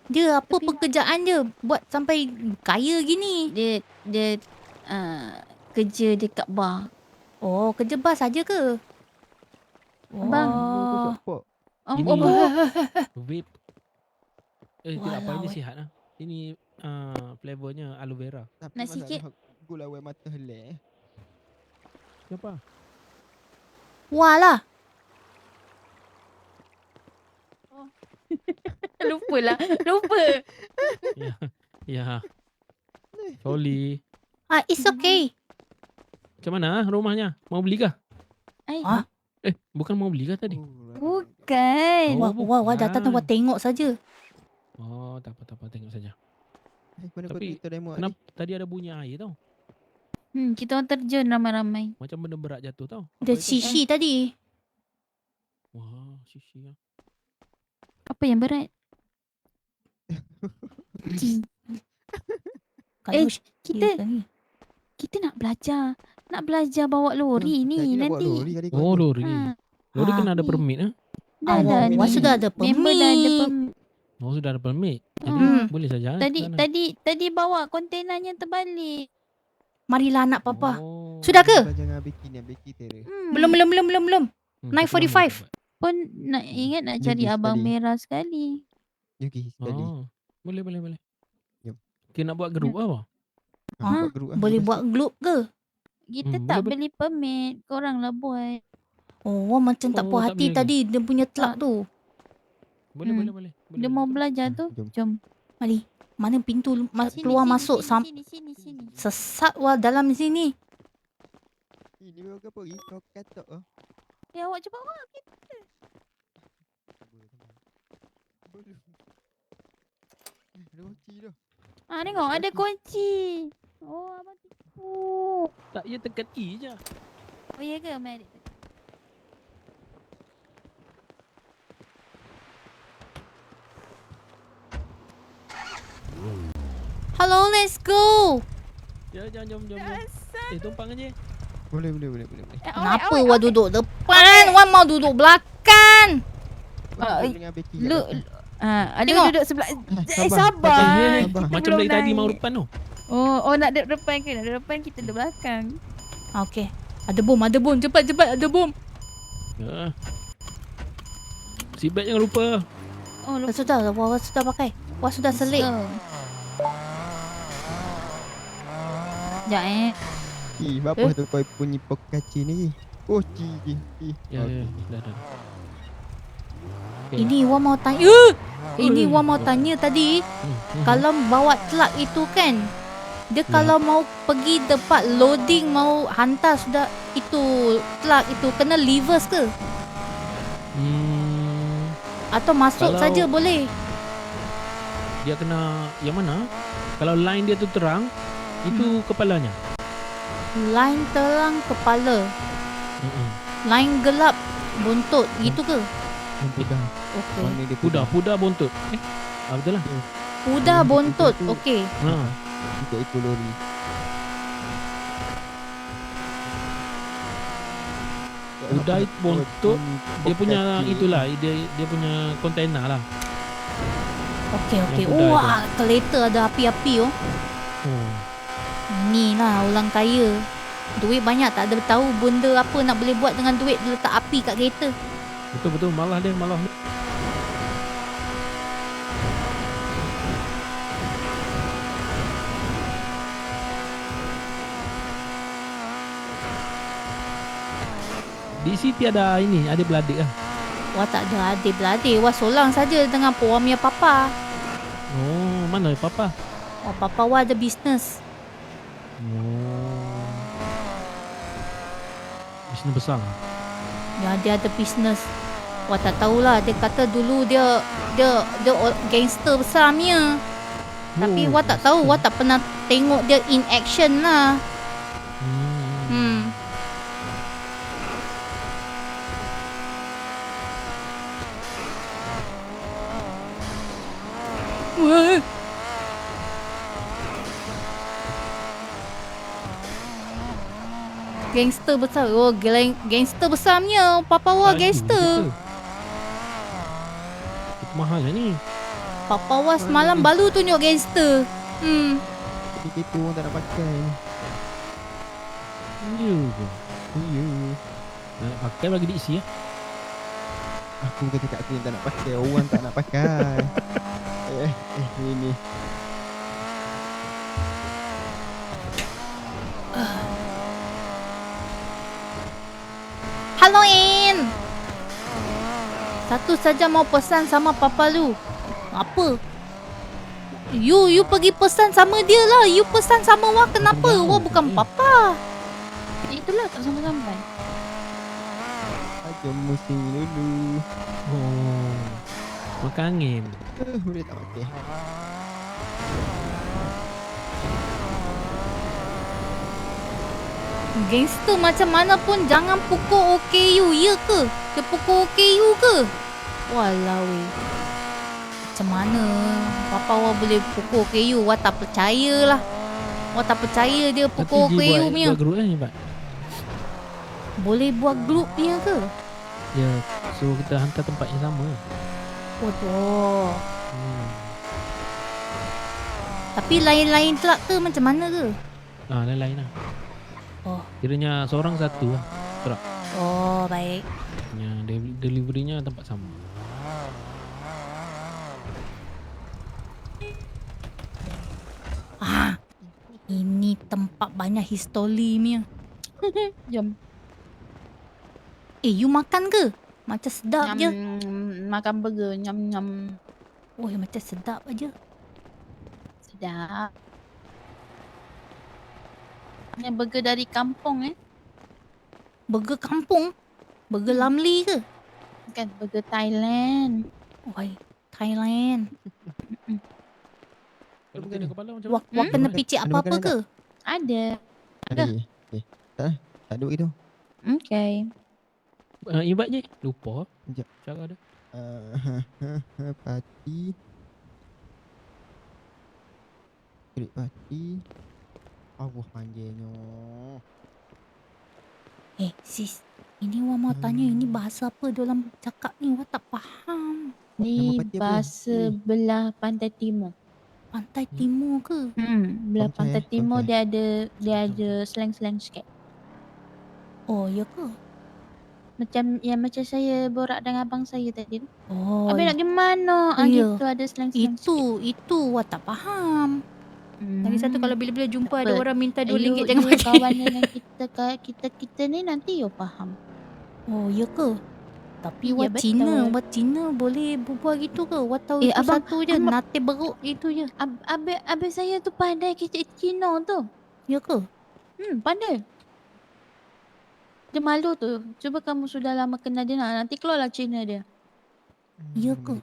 Dia apa Tapi- pekerjaan dia buat sampai kaya gini? Dia kerja dekat bar. Oh, kerja bar saja ke? Abang. Oh. Support. Oh, Ini- oh, Vape. Tidak apa, Walau, ini eh. sihat lah. Ini flavornya aloe vera. Tapi Nak masalah sikit? Aku lawan mata helek. Siapa? Wah lah. lupa lah. Lupa. Ya. Sorry. It's okay. Macam mana rumahnya? Mau beli kah? Ay, Ah? Bukan mau beli kah tadi? bukan. Oh, Wah, datang bukan. tengok saja. Oh, tak apa, tengok saja. Mana kau Tapi, cerita demo ni? Kenapa tadi ada bunyi air tau? Kita orang terjun ramai-ramai. Macam benda berat jatuh tau. Dia Apa itu? shishi tadi. Wah, sisi. Apa yang berat? Kalau kita kita nak belajar. Nak belajar bawa lori ni Tadi nak bawa nanti. lori tadi kau Oh, kata. lori. Lori kena ada ni. permit Dah Awak ni. sudah ada Member dah ada permit. permit. Oh, sudah ada permit. Jadi Hmm. boleh saja. Tadi bawa kontainernya terbalik. Marilah anak papa. Oh. Sudah ke? Belajar dengan Becky ni, Becky Terror. Belum. 9:45. Pun nak ingat nak cari Jogis abang tadi. merah sekali. Okey, sekali. Oh. Boleh. Jom. Kita nak buat grup apa? Ah, Buat group Boleh bebas buat group ke? Kita Hmm, tak boleh, beli permit. Korang lah buat. Oh, macam tak Oh, puas tak hati boleh tadi dia punya telak tu. Boleh. Dia mau belajar tu. Jom. Jom. Mari. Mana pintu Sini, keluar sini, masuk sini. sesat wah dalam sini. Ini memang apa lagi? Kau katak ah. Ya awak cepat awak. Belum. Ada kunci dah. Tengok ada kunci. Oh abang tipu. Tak, ia tekan E je. Oh ya ke Mary? Hello, let's go. Ya, jom. Tumpang aja. Boleh. Kenapa wah duduk depan? Wah mau duduk belakang. Boleh dengan Becky je. Lu ada Tengok. duduk sebelah. Sabar. Sabar. Sabar. Macam belum dari tadi naik. mau depan tu. Oh nak duduk depan ke? Nak duduk depan kita duduk belakang. Okey. Ada bom. Cepat ada bom. Ya. Seatbelt jangan lupa. Oh Wah sudah pakai. Wah sudah selit. Sekejap Apa tu kau bunyi pokaci ni? Oh, cik. Ya, dah. Okay. Ini wah mau tanya. Ini wah mau tanya tadi. Kalau bawa truk itu kan, dia kalau mau pergi tempat loading mau hantar sudah itu truk itu kena reverse ke? Atau masuk Kalau- saja boleh? Dia kena yang mana? Kalau line dia tu terang, itu kepalanya. Line terang kepala, line gelap buntut gitu ke? Pegang. Okey. Mana dia pegang? Pudah buntut. Betul lah. Udah buntut. Okey. Untuk ikut lori. Udah buntut, dia punya itulah, dia punya kontainer lah. Okey. Yang udah Wah, kereta ada api-api oh. Inilah orang kaya. Duit banyak tak ada tahu benda apa nak boleh buat dengan duit dia letak api kat kereta. Betul, malah dia. Di sini ada ini, ada beladik lah. Wah tak ada adik-beradik. Wah solang saja dengan puamnya papa. Oh, mana papa? Wah papa wah ada bisnes. Oh. Bisnes besar. Ya dia ada bisnes. Wah tak tahulah. Dia kata dulu dia gangster besar punya. Tapi wah tak tahu. Wah tak pernah tengok dia in action lah. Wah. Gangster besar. Oh, gangster besarnya. Papa wah gangster. Itu mahal lah ni. Papa wah semalam baru tunjuk gangster. Tapi kereta orang tak nak pakai. Ya ke? Ya. Nak pakai bagi diisi ya. Aku kata kat aku yang tak nak pakai. Orang tak nak pakai. Ini. Hello In. Satu saja mau pesan sama Papa Lu. Apa? You pergi pesan sama dia lah. You pesan sama Wah kenapa? Wah bukan Papa. Itulah tak sampai-sampai. Jom musim dulu. Oh. Makan angin. Boleh tak pakai. Gangster macam mana pun jangan pukul OKU, ya ke? Dia pukul KU ke? Walau macam mana Papa Wah boleh pukul KU? Wah tak percayalah. Wah tak percaya dia Nanti pukul Ji KU punya. buat grup kan Pak? Boleh buat grup punya ke? Ya, so kita hantar tempat yang sama. Waduh. Hmm. Tapi lain-lain telak ke macam mana ke? Lain-lain lah. Oh. Kiranya seorang satu lah. Oh baik. Deliverynya tempat sama. Ini tempat banyak history punya. Jom. You makan ke? Macam sedap je. Makan burger. Nyam. Oh macam sedap aja. Sedap. Ini burger dari kampung Burger kampung? Burger Lamli ke? Kan burger Thailand. Oi, Thailand. Kalau kita ada kepala macam Wah kena picit Ada apa-apa makanan ke? Ada. Ada lagi? Okay. Tak ada gitu. Okay. Invite je. Lupa. Sekejap. Cara ada. Parti. Klik parti. Allah panjangnya. Sis. Ini Wah mau tanya ini bahasa apa diorang cakap ni? Wah tak faham. Ni Nama parti apa? bahasa belah pantai timur. Pantai Timur ke? Belah Somcai, pantai timur somcai. dia ada slang-slang sikit. Oh ya ke? Macam saya borak dengan abang saya tadi tu. Oh Abang nak pergi mana? Ya. Gitu ada slang-slang sikit. itu Wah tak faham. Lagi satu kalau bila-bila jumpa Tak ada apa. orang minta You RM2 jangan bagi. kawan dengan kita ni nanti you faham. Oh ya ke? Tapi Ya, Wah betul. Cina boleh berbual gitu ke? Wah tahu itu abang- satu je. abang- Nate beruk itu je. Abang saya tu pandai kecik Cina tu. Ya ke? Pandai. Dia malu tu. Cuba kamu sudah lama kenal dia nanti keluarlah Cina dia. Ya ke?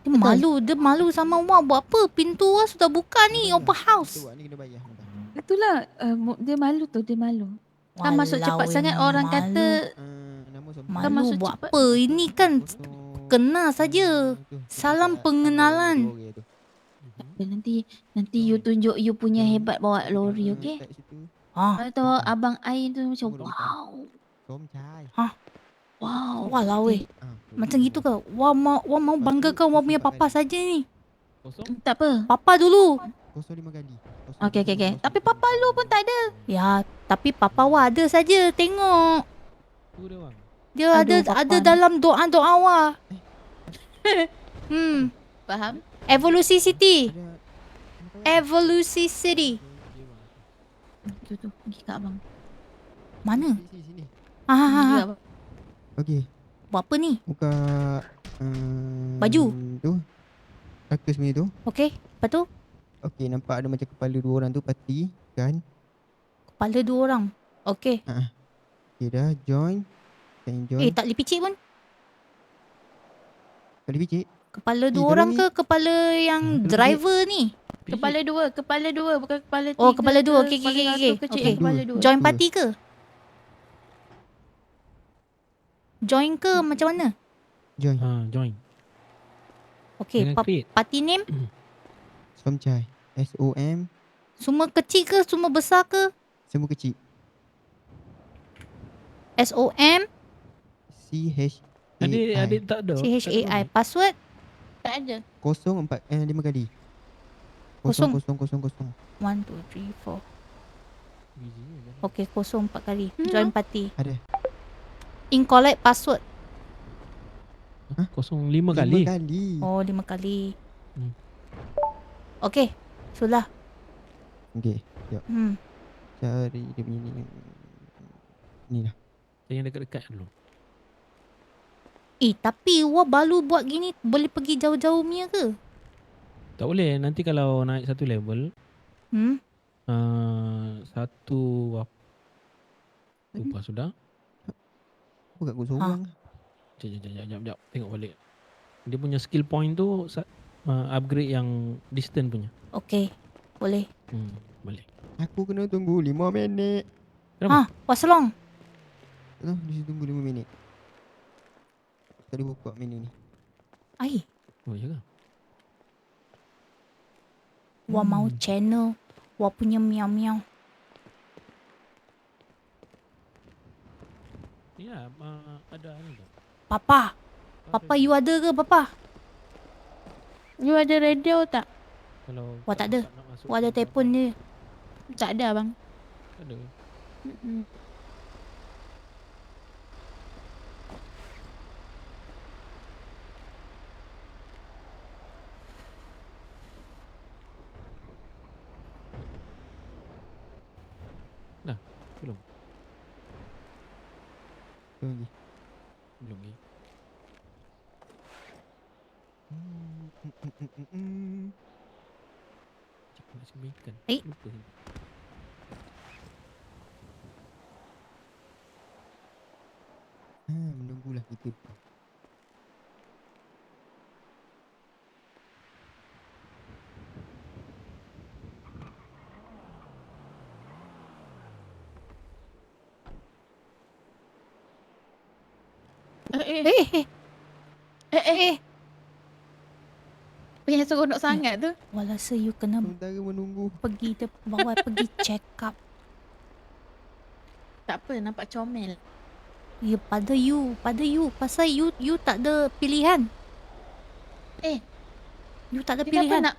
Betul. Dia malu sama Wah. Buat apa? Pintu Wah sudah buka ni. Open house. Ni kena bayar. Itulah dia malu tu, dia malu. Kan masuk cepat sangat orang kata Nama Kan Malu masuk buat cepat. apa? Ini kan kenal saja. Salam pengenalan. nanti you tunjuk you punya hebat bawa lori, okey? Atau abang Ain tu macam wow. Somcai. Wow. Walau weh. Macam gitu ke? Wah mau banggakan Wah punya papa saja ni. Kosong. Tak apa. Papa dulu. 05 kali. Okey. Tapi papa lu pun tak ada. Ya, tapi papa Wah ada saja. Tengok. Tu dia bang. Dia Aduh, papa ada ni. dalam doa-doa Wah. Faham? Evolusi City. Ada. Evolusi City. Tu pergi kat abang. Mana? Sini. Pergi Ah, abang. Okey. buat apa ni? Buka Baju? Tu. Rakus punya tu. Okey, lepas tu Okey, nampak ada macam kepala dua orang tu parti kan? kepala 2 orang. Okey. Okey dah join. Kan join. Tak boleh picit pun. Kali bicik. Kepala 2 tolong orang ni. ke kepala yang driver ni? Kepala dua bukan kepala tiga. Oh, kepala dua. Okey, Kepala okey, satu okey. kecil, Okey. kepala dua. Join Dua. party ke? Join ke macam mana? Join. Join. Okey, Dengan create. party name Somcai. SOM. semua kecil ke semua besar ke? Semua kecil. SOM CH. Adik tak ada. CHAI. Password Tak ada. 5 kali. Kosong. 0. 1 2 3 4. Okey, 4 kali. Join party. Ada. Incorrect password. 05 5 kali. kali. Oh, 5 kali. Hmm. Okey, sudah. Okey. Cari dia punya ni. Ni lah. Yang dekat-dekat dulu. Tapi Wah baru buat gini boleh pergi jauh-jauh punya ke? Tak boleh. Nanti kalau naik satu level. Satu lupa sudah. Apa kat aku seorang? Sekejap. Tengok balik. Dia punya skill point tu upgrade yang distance punya. Okey, boleh. Balik. Aku kena tunggu 5 minit. Kenapa? What's long? Dia tunggu 5 minit. Tadi buka menu ni. Ai, Oh, ya ke? Wah mau channel. Wah punya miau-miau. Ya, ada ni tak? Papa. Papa you ada ke Papa? You ada radio tak? Kalau Wah, tak ada. nak masuk Wah ada telefon dia. Tak ada abang. Ada. Dah, belum. Tu lagi. Belum lagi. Cakap nak sembihkan. Eh. Lupa ni. Menunggulah kita. Eh. Punya seronok sangat tu. Wah rasa you kena Sementara menunggu. pergi bawa pergi check up. Tak apa, nampak comel. Ya pada you. Pasal you tak ada pilihan. You tak ada pilihan.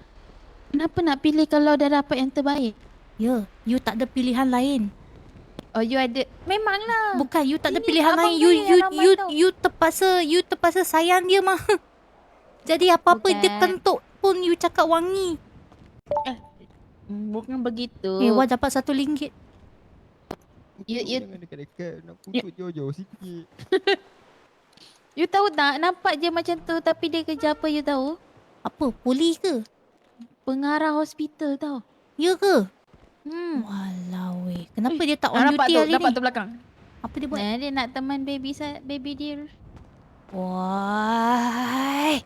Kenapa nak pilih kalau dah dapat yang terbaik? Ya, you tak ada pilihan lain. Oh, you ada. Memanglah. Bukan you tak ada Ini pilihan abang lain. dia yang ramai tau. You terpaksa sayang dia mah. Jadi apa-apa Bukan. dia kentut pun you cakap wangi. Bukan begitu. Wah dapat RM1. You- Jangan dekat-dekat. Nak putut jauh-jauh sikit. You tahu tak, nampak je macam tu tapi dia kerja apa you tahu? Apa? Polis ke? Pengarah hospital tau. Ya ke? Walau weh. Kenapa dia tak on nampak duty tu, hari nampak ni? tu belakang. Apa dia buat? Nah, dia nak teman baby dia. Wah.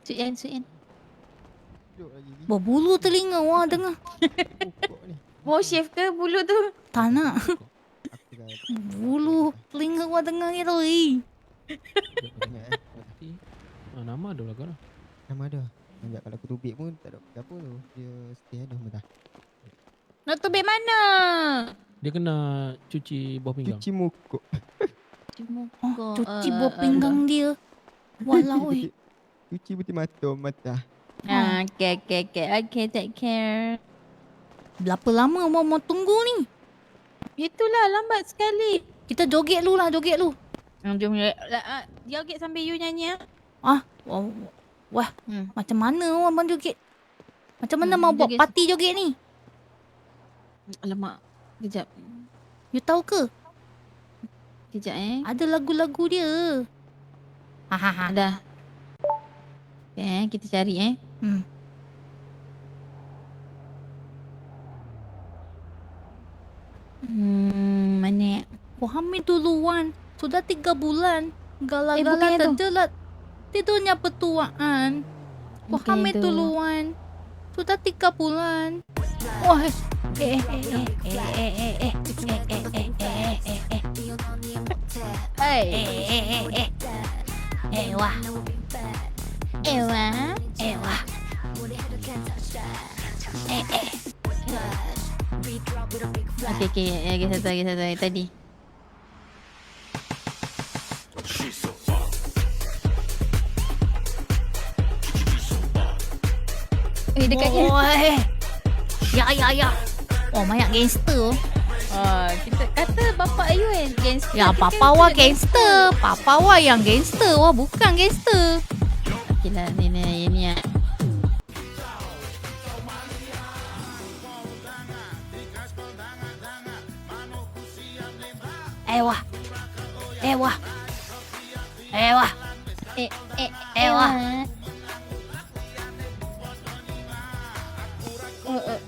Suin. Duduk lagi. Berbulu telinga wah dengar. Pokok ni. Mau shave ke bulu tu? Tak nak. Aku dah Bulu telinga wah dengar ni tau. ingat Nanti nama ada belakang lah. Nama ada. Sekejap kalau aku tubik pun tak ada apa tu. Dia stay ada mentah. Nak tubik mana? Dia kena cuci bawah pinggang. Cuci muka. Cuci bawah pinggang dia. Walau weh. Cuci putih mata. Okay, take care. Berapa lama mau tunggu ni? Itulah lambat sekali. Kita joget lu. Jom joget sambil you nyanyi. Wah, macam mana abang joget? Macam mana mau buat joget. parti joget ni? Alamak. Kejap. You tahu ke? Kejap Ada lagu-lagu dia. Dah. Okay, kita cari Mana? Hamil duluan. Sudah 3 bulan. bukan Gala-gala yang tu. terjelat. Tidurnya petuaan. Bukan Hamil yang tu. duluan. Sudah 3 bulan. Wah. Wah. Ewa. Okay, satu tadi. Dekatnya. Ya. Oh, banyak gangster. Kita kata bapak you gangster. Ya, Papa Wah gangster. Papa Wah yang gangster. Wah, bukan gangster. Okay lah, ini ya. Wah.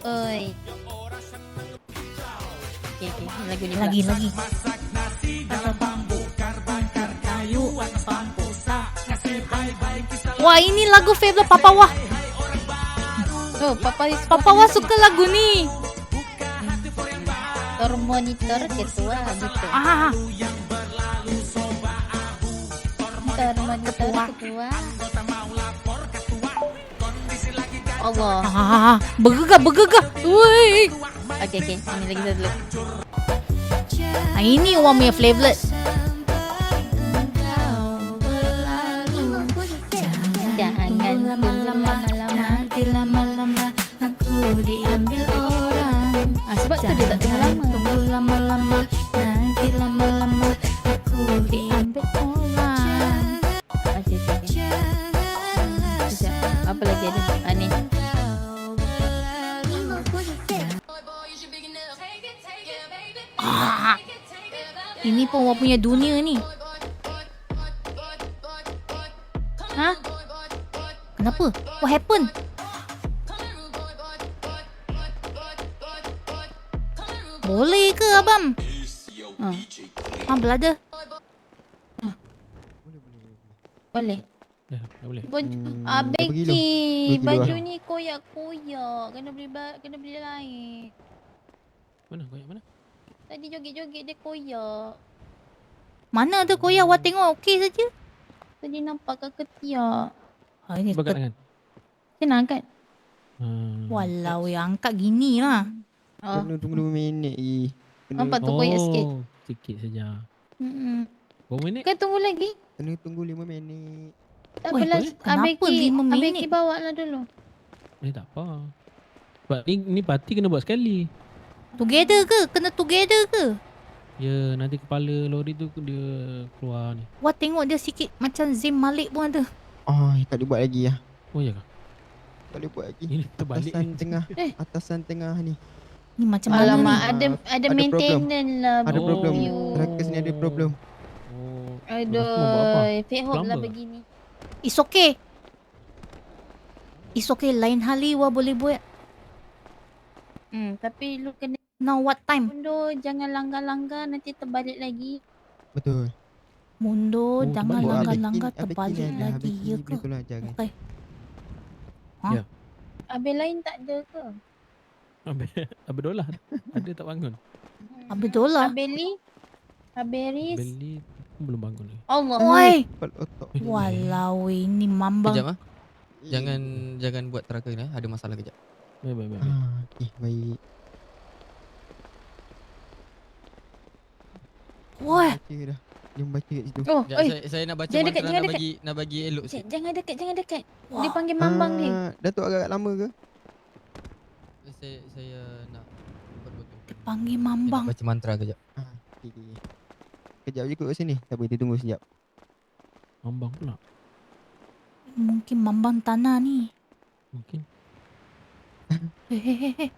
Oi. Okay, lagu ni Lagi. Wah, ini lagu favorite Papa Wah. Oh, Papa Wah suka lagu ni. monitor ketua gitu. Remaja ketua. Allah. Bergegah. Woi. Okey. Ini lagi satu dulu. Ini orang punya favourite. Jangan lama-lama. Nanti lama-lama aku diambil orang. Sebab tu dia tak tunggu lama. Tunggu lama-lama. Nanti lama-lama aku diambil orang. Okey. Sekejap. Apa lagi ada? Ni. Ini pun orang punya dunia ni. Ha? Kenapa? What happened? Boleh ke abang? Belada. Boleh. Dah boleh. berapa kilo? Beki, 2 kilo baju lah. ni koyak-koyak. Kena beli lain. Mana? Koyak mana? Tadi joget-joget dia koyak. Mana ada koyak? Awak tengok okey saja. Tadi nampak kat ketiak. Ini Bagat kan? Kena angkat. Walau yang angkat gini lah. Oh. Kena tunggu 2 minit lagi. Nampak tu koyak sikit. Sikit saja. Mm-mm. Berapa minit? Kau tunggu lagi. Kena tunggu 5 minit. Tak Oi, apalah. kenapa 5 Abeki minit? bawa lah dulu. Tak apa. Sebab ni parti kena buat sekali. Together ke? Kena together ke? Ya, nanti kepala lori tu dia keluar ni. Wah tengok dia sikit macam Zim Malik pun ada. Tak boleh buat lagi lah. Oh ya kah? Tak boleh buat lagi. Ini terbalik. Atasan tengah. Eh. Atasan tengah ni. Ni macam mana Alamak, ni? ada Ada maintenance lah. Ada Oh. problem. You. Trackers ni ada problem. Oh. Mau buat apa? Aduh, fake hope lah Plumber. begini. It's okay. It's okay. Lain hari wah boleh buat. Tapi lu kena Now what time? mundur, jangan langgar-langgar nanti terbalik lagi. Betul. Mundur, Oh, jangan terbalik. langgar-langgar terbalik lagi. Ya ke? Boleh tolong ajar kan? Okay. Habis lain tak ada ke? Abang Dolah ada tak bangun? Betul lah. Habis Li? Habis Riz? Beli belum bangun lagi. Allah. Oi. Kepala otak. Walau ini mambang. Kejap Jangan buat terakhir ni. Ada masalah kejap. Baik. Okay, baik. Wah. Baca dah. Dia membaca kat situ. Oh, Sekejap, oi. saya nak baca Jangan mantra dekat, jangan nak bagi elok sikit. Jangan dekat. Wah. Dia panggil mambang ni. Datuk agak lama ke? Saya nak betul-betul. Dia panggil Saya mambang. nak baca mantra kejap. Okay. Kejap je kot kat sini. Tak apa, kita tunggu sekejap. Mambang pula. Mungkin mambang tanah ni. Mungkin. Hehehe.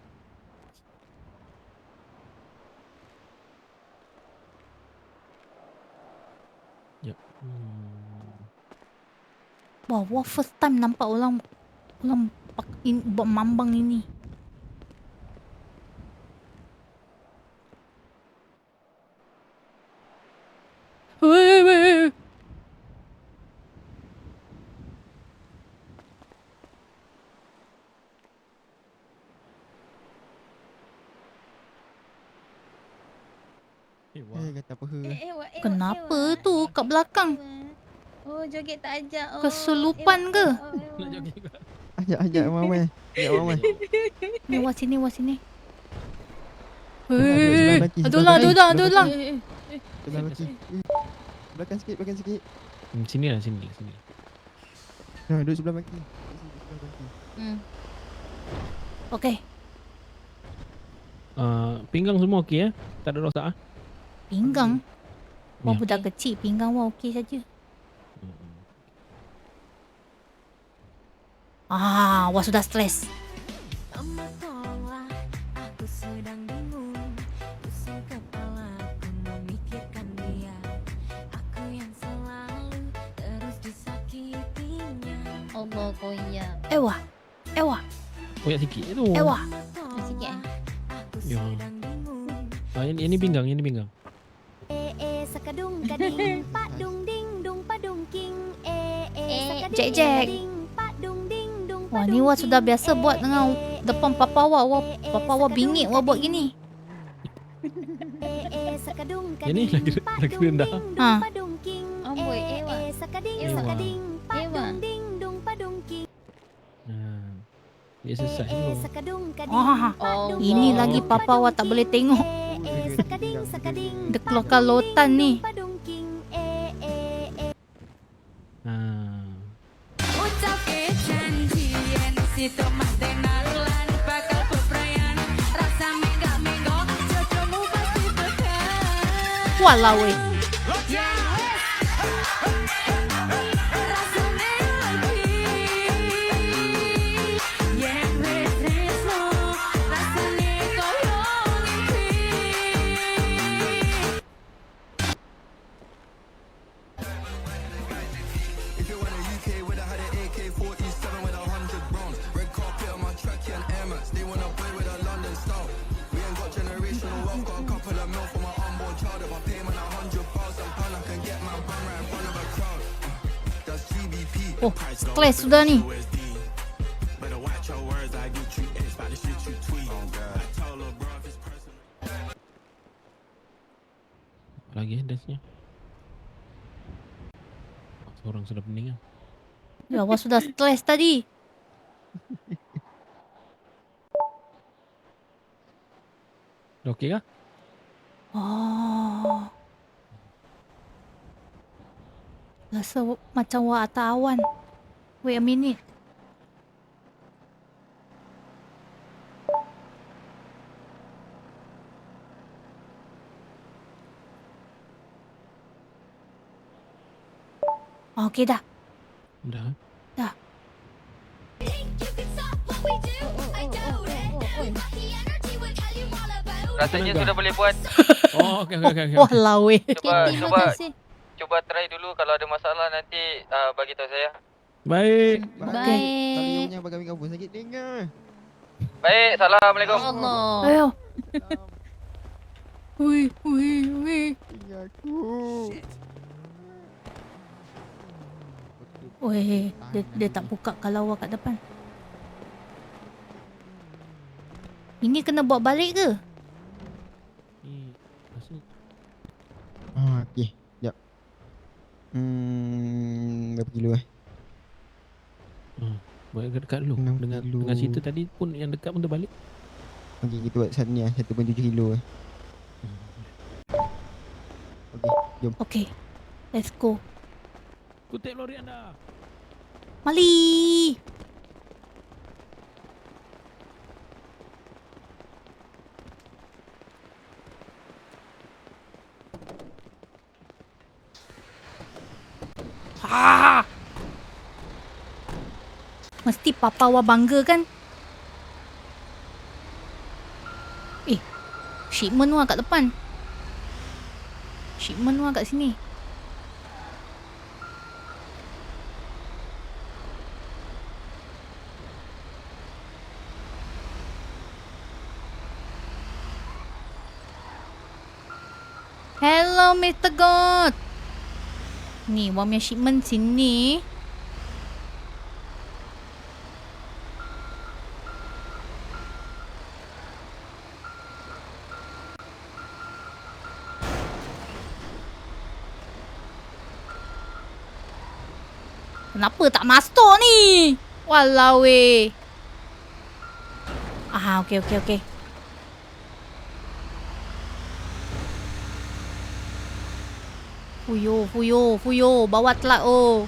Wah, first time nampak orang buat mambang ini. Weh. Wah. Kata apa? Kenapa tu kat belakang? Oh, joget tak ajak. Oh, Kesurupan ke? Nak joget juga. Ajak Mamai. Ajak Mamai. Ni wah sini. Sebelah kaki, Adulah. sebelah kaki. Belakang sikit. Sini lah. Duduk sebelah kaki. Sebelah kaki. Okey. Pinggang semua okey ya? Tak ada rosak ah? Pinggang. Wah Ya. budak kecil pinggang wah okey saja. Wah sudah stres. Allah koyak. Ewa. Koyak sikit je tu. Sikit eh. Ya. Ini pinggang. Sakadung kading pak dung ding dung padung king Jack Jack. Wah ni wah sudah biasa buat dengan depan papa wah. Papa wah bingit wah buat gini. sakadung Ini lagi rendah. Ha. padung king Amboi, wah. sakading Ewa. sakading Ewa. padung ding dung padung king. Dia exercise dulu. Sakadung kading Ah, padung ini ding, lagi dung papa padung awak tak boleh king. tengok. Sakading sakading Dia keluarkan lautan ni. padung king. Ucapke janjian situ mas denalan bakal bebrayan rasa mega jodohmu pasti bekal Walau weh. rasane lagi yen wis tresno rasane koyo mimpi. Oh, stres sudah ni. Lagi dance-nya. Seorang sudah pening lah. Ya, awak sudah stres tadi. Dah okey kah? Oh. Rasa macam awak atas awan. Wait a minute. Okey dah. Dah. Dah. Rasanya sudah boleh buat. Oh, okey. Walau weh. Cuba try dulu. Kalau ada masalah nanti bagi tahu saya. Baik. Baik. Taliunya bagi kau pun sakit dengar. Baik, Assalamualaikum. Allah. Ayo. Wih. Tinggal aku. Weh, dia tak buka kalau awak kat depan. Ini kena buat balik ke? Ni rasanya Okey. Jap. Berapa kilo buat dekat dulu. 6 Dengan kilo. dengan cerita tadi pun yang dekat pun terbalik. Okey, kita buat satu ni 1.7 kilo Okey, jom. Okay. Let's go. Kutip lori anda. Mali. Mesti papa awak bangga kan? Shipment awak kat depan. Shipment awak kat sini. Hello Mr. God. Ni awak punya shipment sini. Kenapa tak masuk ni? Walau weh. Okey. Fuyo. Bawa telak oh.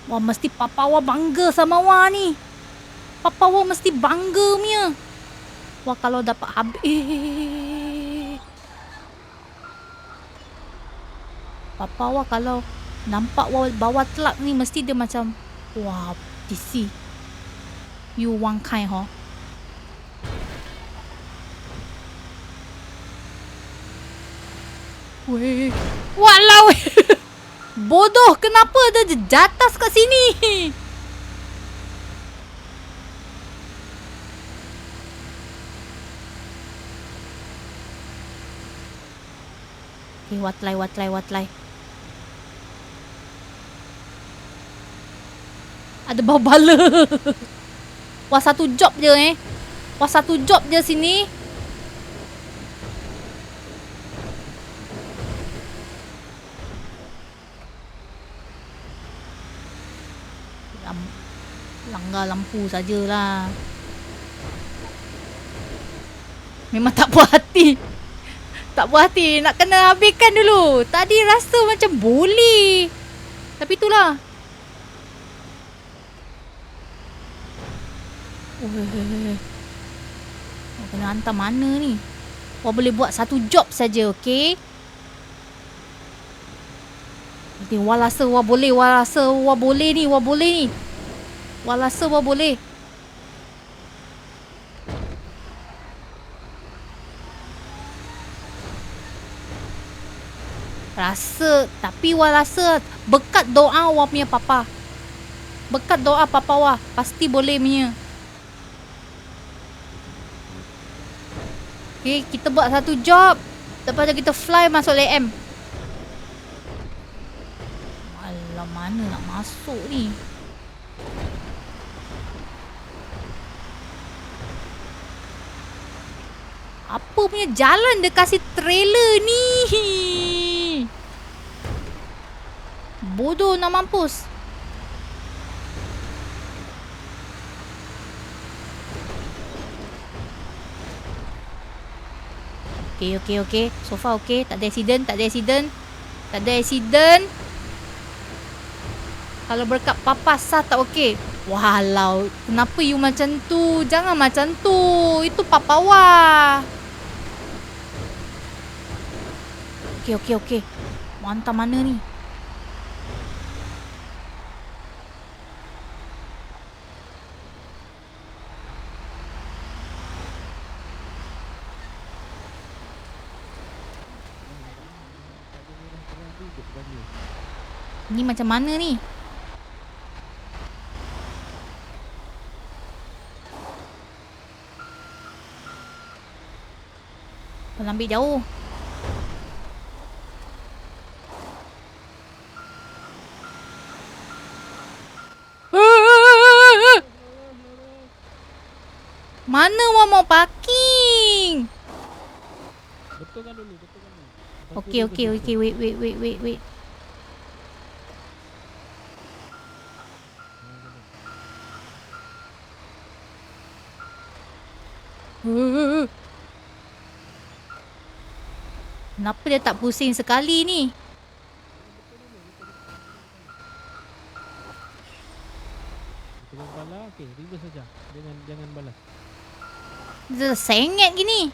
Wah, mesti papa awak bangga sama awak ni. Papa awak mesti bangga punya. Wah, kalau dapat habis. Papa awak kalau nampak awak bawa telak ni mesti dia macam, wah, DC. You one kind, huh? Weh. Walau. Bodoh, kenapa dia jatas kat sini? Okay, watlai. Ada bau bala. Wah, satu job je Wah, satu job je sini. Langgar lampu sajalah. Memang tak puas hati. Tak puas hati. Nak kena habiskan dulu. Tadi rasa macam boleh. Tapi itulah. Kena hantar mana ni? Wah, boleh buat satu job saja, okey? Wah, rasa wah boleh. Wah, rasa wah boleh ni. Wah, boleh ni. Wah, rasa wah boleh. Rasa, tapi wah rasa berkat doa wah punya papa. Berkat doa papa wah, pasti boleh punya. Okay, kita buat satu job. Lepas tu kita fly masuk LM. Alah, mana nak masuk ni? Apa punya jalan dia kasih trailer ni? Bodoh nak mampus. Okay. So far okay. Tak ada accident. Kalau berkat papa sah tak okay. Walau, kenapa you macam tu? Jangan macam tu. Itu papa wah. Okay. Mau hantar mana ni? Ni macam mana ni? Ambil jauh. Mana awak mau parking? Betulkan dulu. Okay. Wait. Kenapa dia tak pusing sekali ni? Tengok balas, okey, reverse saja. Jangan balas. Dia sengit gini.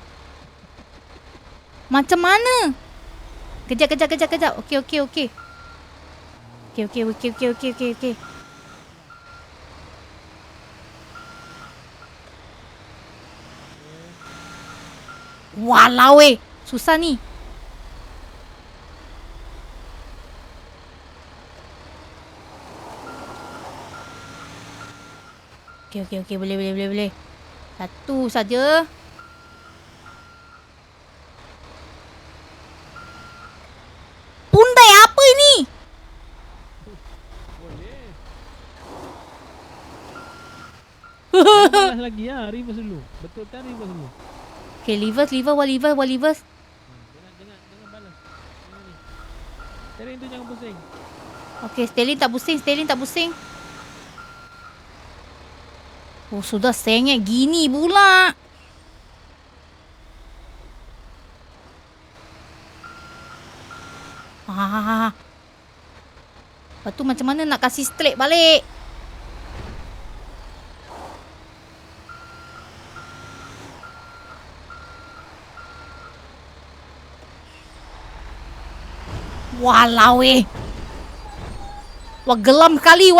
Macam mana? Kejap. Okay. Walau susah ni. Okay, boleh. Satu saja. Pundai apa ini? Balas lagi ya, reverse dulu. Betulkan reverse dulu. Okay, reverse. Jangan balas. Jangan ni. Steering tu jangan pusing. Okay, steering tak pusing. Oh, sudah sengit gini pula. Lepas tu macam mana nak kasih straight balik? Walau Wah gelam kali,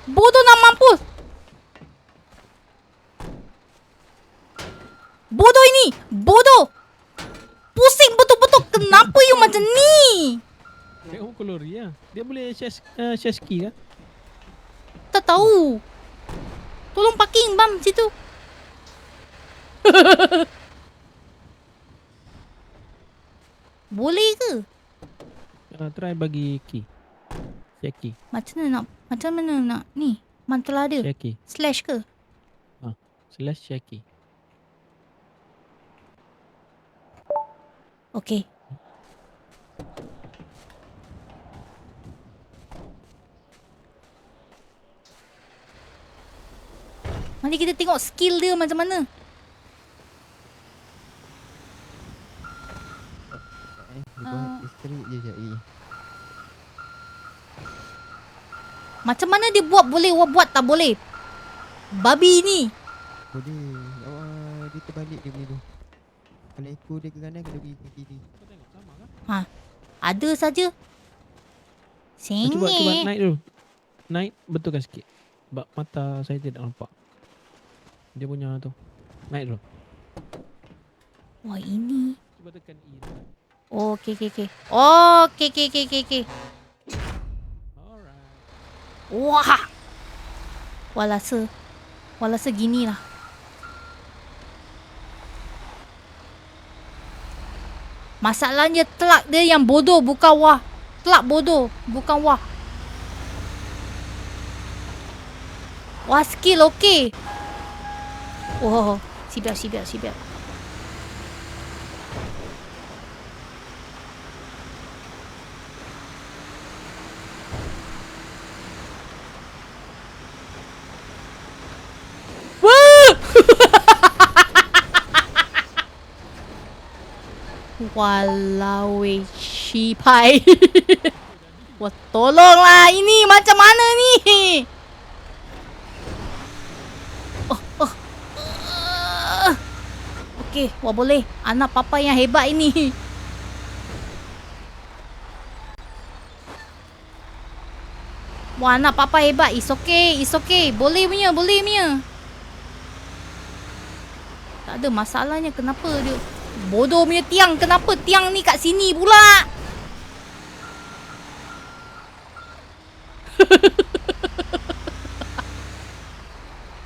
Bodoh nak mampus. Bodoh ini. Pusing betul-betul. Kenapa you macam ni? Tengok kalori ya. Dia boleh share ski kan? Tak tahu. Tolong parking bam situ. Boleh ke? Try bagi key. Share key. Macam mana nak ni? Mantra dia. Share key. Slash ke? Slash share key. Okay. Mari kita tengok skill dia macam mana. Dia buat isteri je Jai. Macam mana dia buat boleh, buat tak boleh? Babi ni. Boleh. Awak dia terbalik dia punya tu. Kalau ekor dia ke kanan, kena pergi ke kiri. Ada saja. Cuba Sengit. naik dulu. Naik betulkan sikit. Sebab mata saya tidak nampak. Dia punya tu. Naik dulu. Wah, ini. Cuba tekan E. Oh, okey. Oh, okey. Alright. Wah. Walasa gini lah. Masalahnya telak dia yang bodoh, bukan wah. Telak bodoh, bukan wah. Wah, skill okey. Oh, siap. Walau Shipai. Wah, tolonglah, ini macam mana ni? Okey, wah boleh. Anak papa yang hebat ini. Wah, anak papa hebat. It's okay. Boleh punya. Tak ada masalahnya. Kenapa dia bodoh punya tiang? Kenapa tiang ni kat sini pula?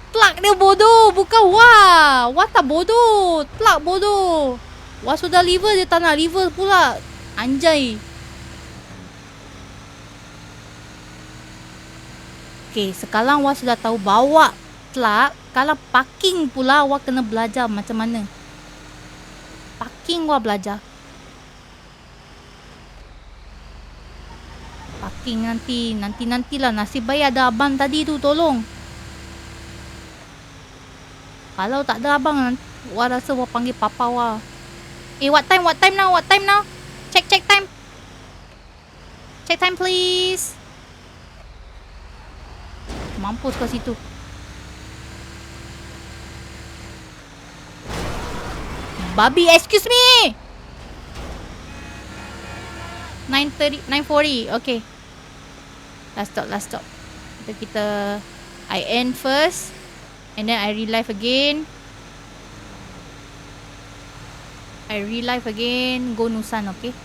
Telak dia bodoh, bukan wah. Wah tak bodoh. Telak bodoh. Wah sudah liver, dia tak nak liver pula. Anjay. Okay, sekarang Wah sudah tahu bawa telak. Kalau parking pula Wah kena belajar macam mana. Parking Wah belajar. Parking nantilah. Nasib baik ada abang tadi tu tolong. Kalau tak ada abang, Wah rasa Wah panggil papa Wah. What time now? Check time. Check time please. Mampus kat situ. Babi, excuse me. 9:40. Okay. Last stop. Kita I end first. And then I relive again. Go Nusan, okay?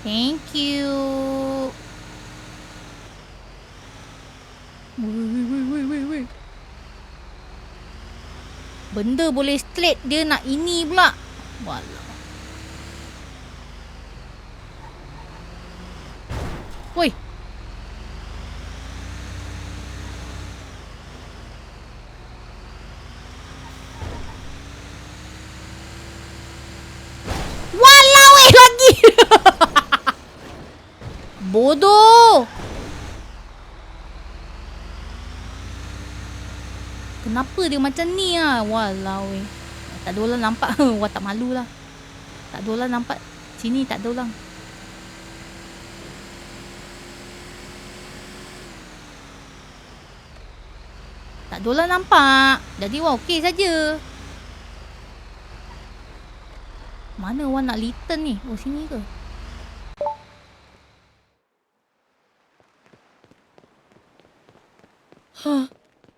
Thank you. Wait. Benda boleh straight, dia nak ini pula. Walau. Woi. Walau lagi. Bodoh. Kenapa dia macam ni ah? Walau tak ada orang nampak. Wah tak malu lah. Tak ada orang nampak. Sini tak ada orang. Tak ada orang nampak. Jadi Wah okey saja. Mana Wah nak return ni? Oh sini ke?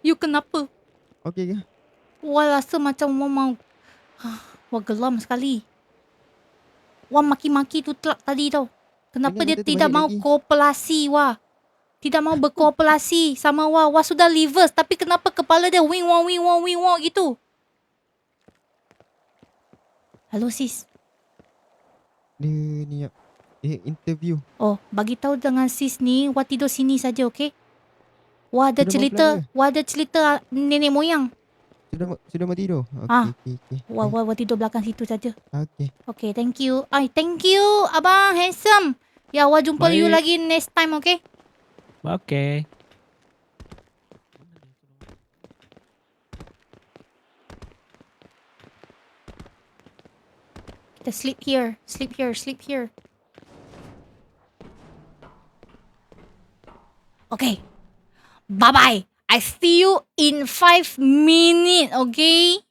You kenapa? Okey ke? Wah rasa macam Wah mau Wah geram sekali. Wah maki-maki tu telak tadi tau. Kenapa Jangan dia kita tidak terbalik mau lagi. kooperasi Wah? Tidak mau berkooperasi sama Wah. Wah sudah leave us. Tapi kenapa kepala dia wing wong gitu? Halo sis. Dia ni interview. Oh, bagi tahu dengan sis ni, Wah tidur sini saja, okey? Wah ada Sudah cerita, mau plan Wah ada cerita nenek moyang. Sudah mau tidur? Ah. Okey. Wah tidur belakang situ saja. Okey. Okay, thank you. Thank you, abang handsome. Ya, Wah jumpa you Baik. lagi next time, okay? Okay. Kita sleep here. Okay. Bye-bye. I see you in 5 minutes, okay?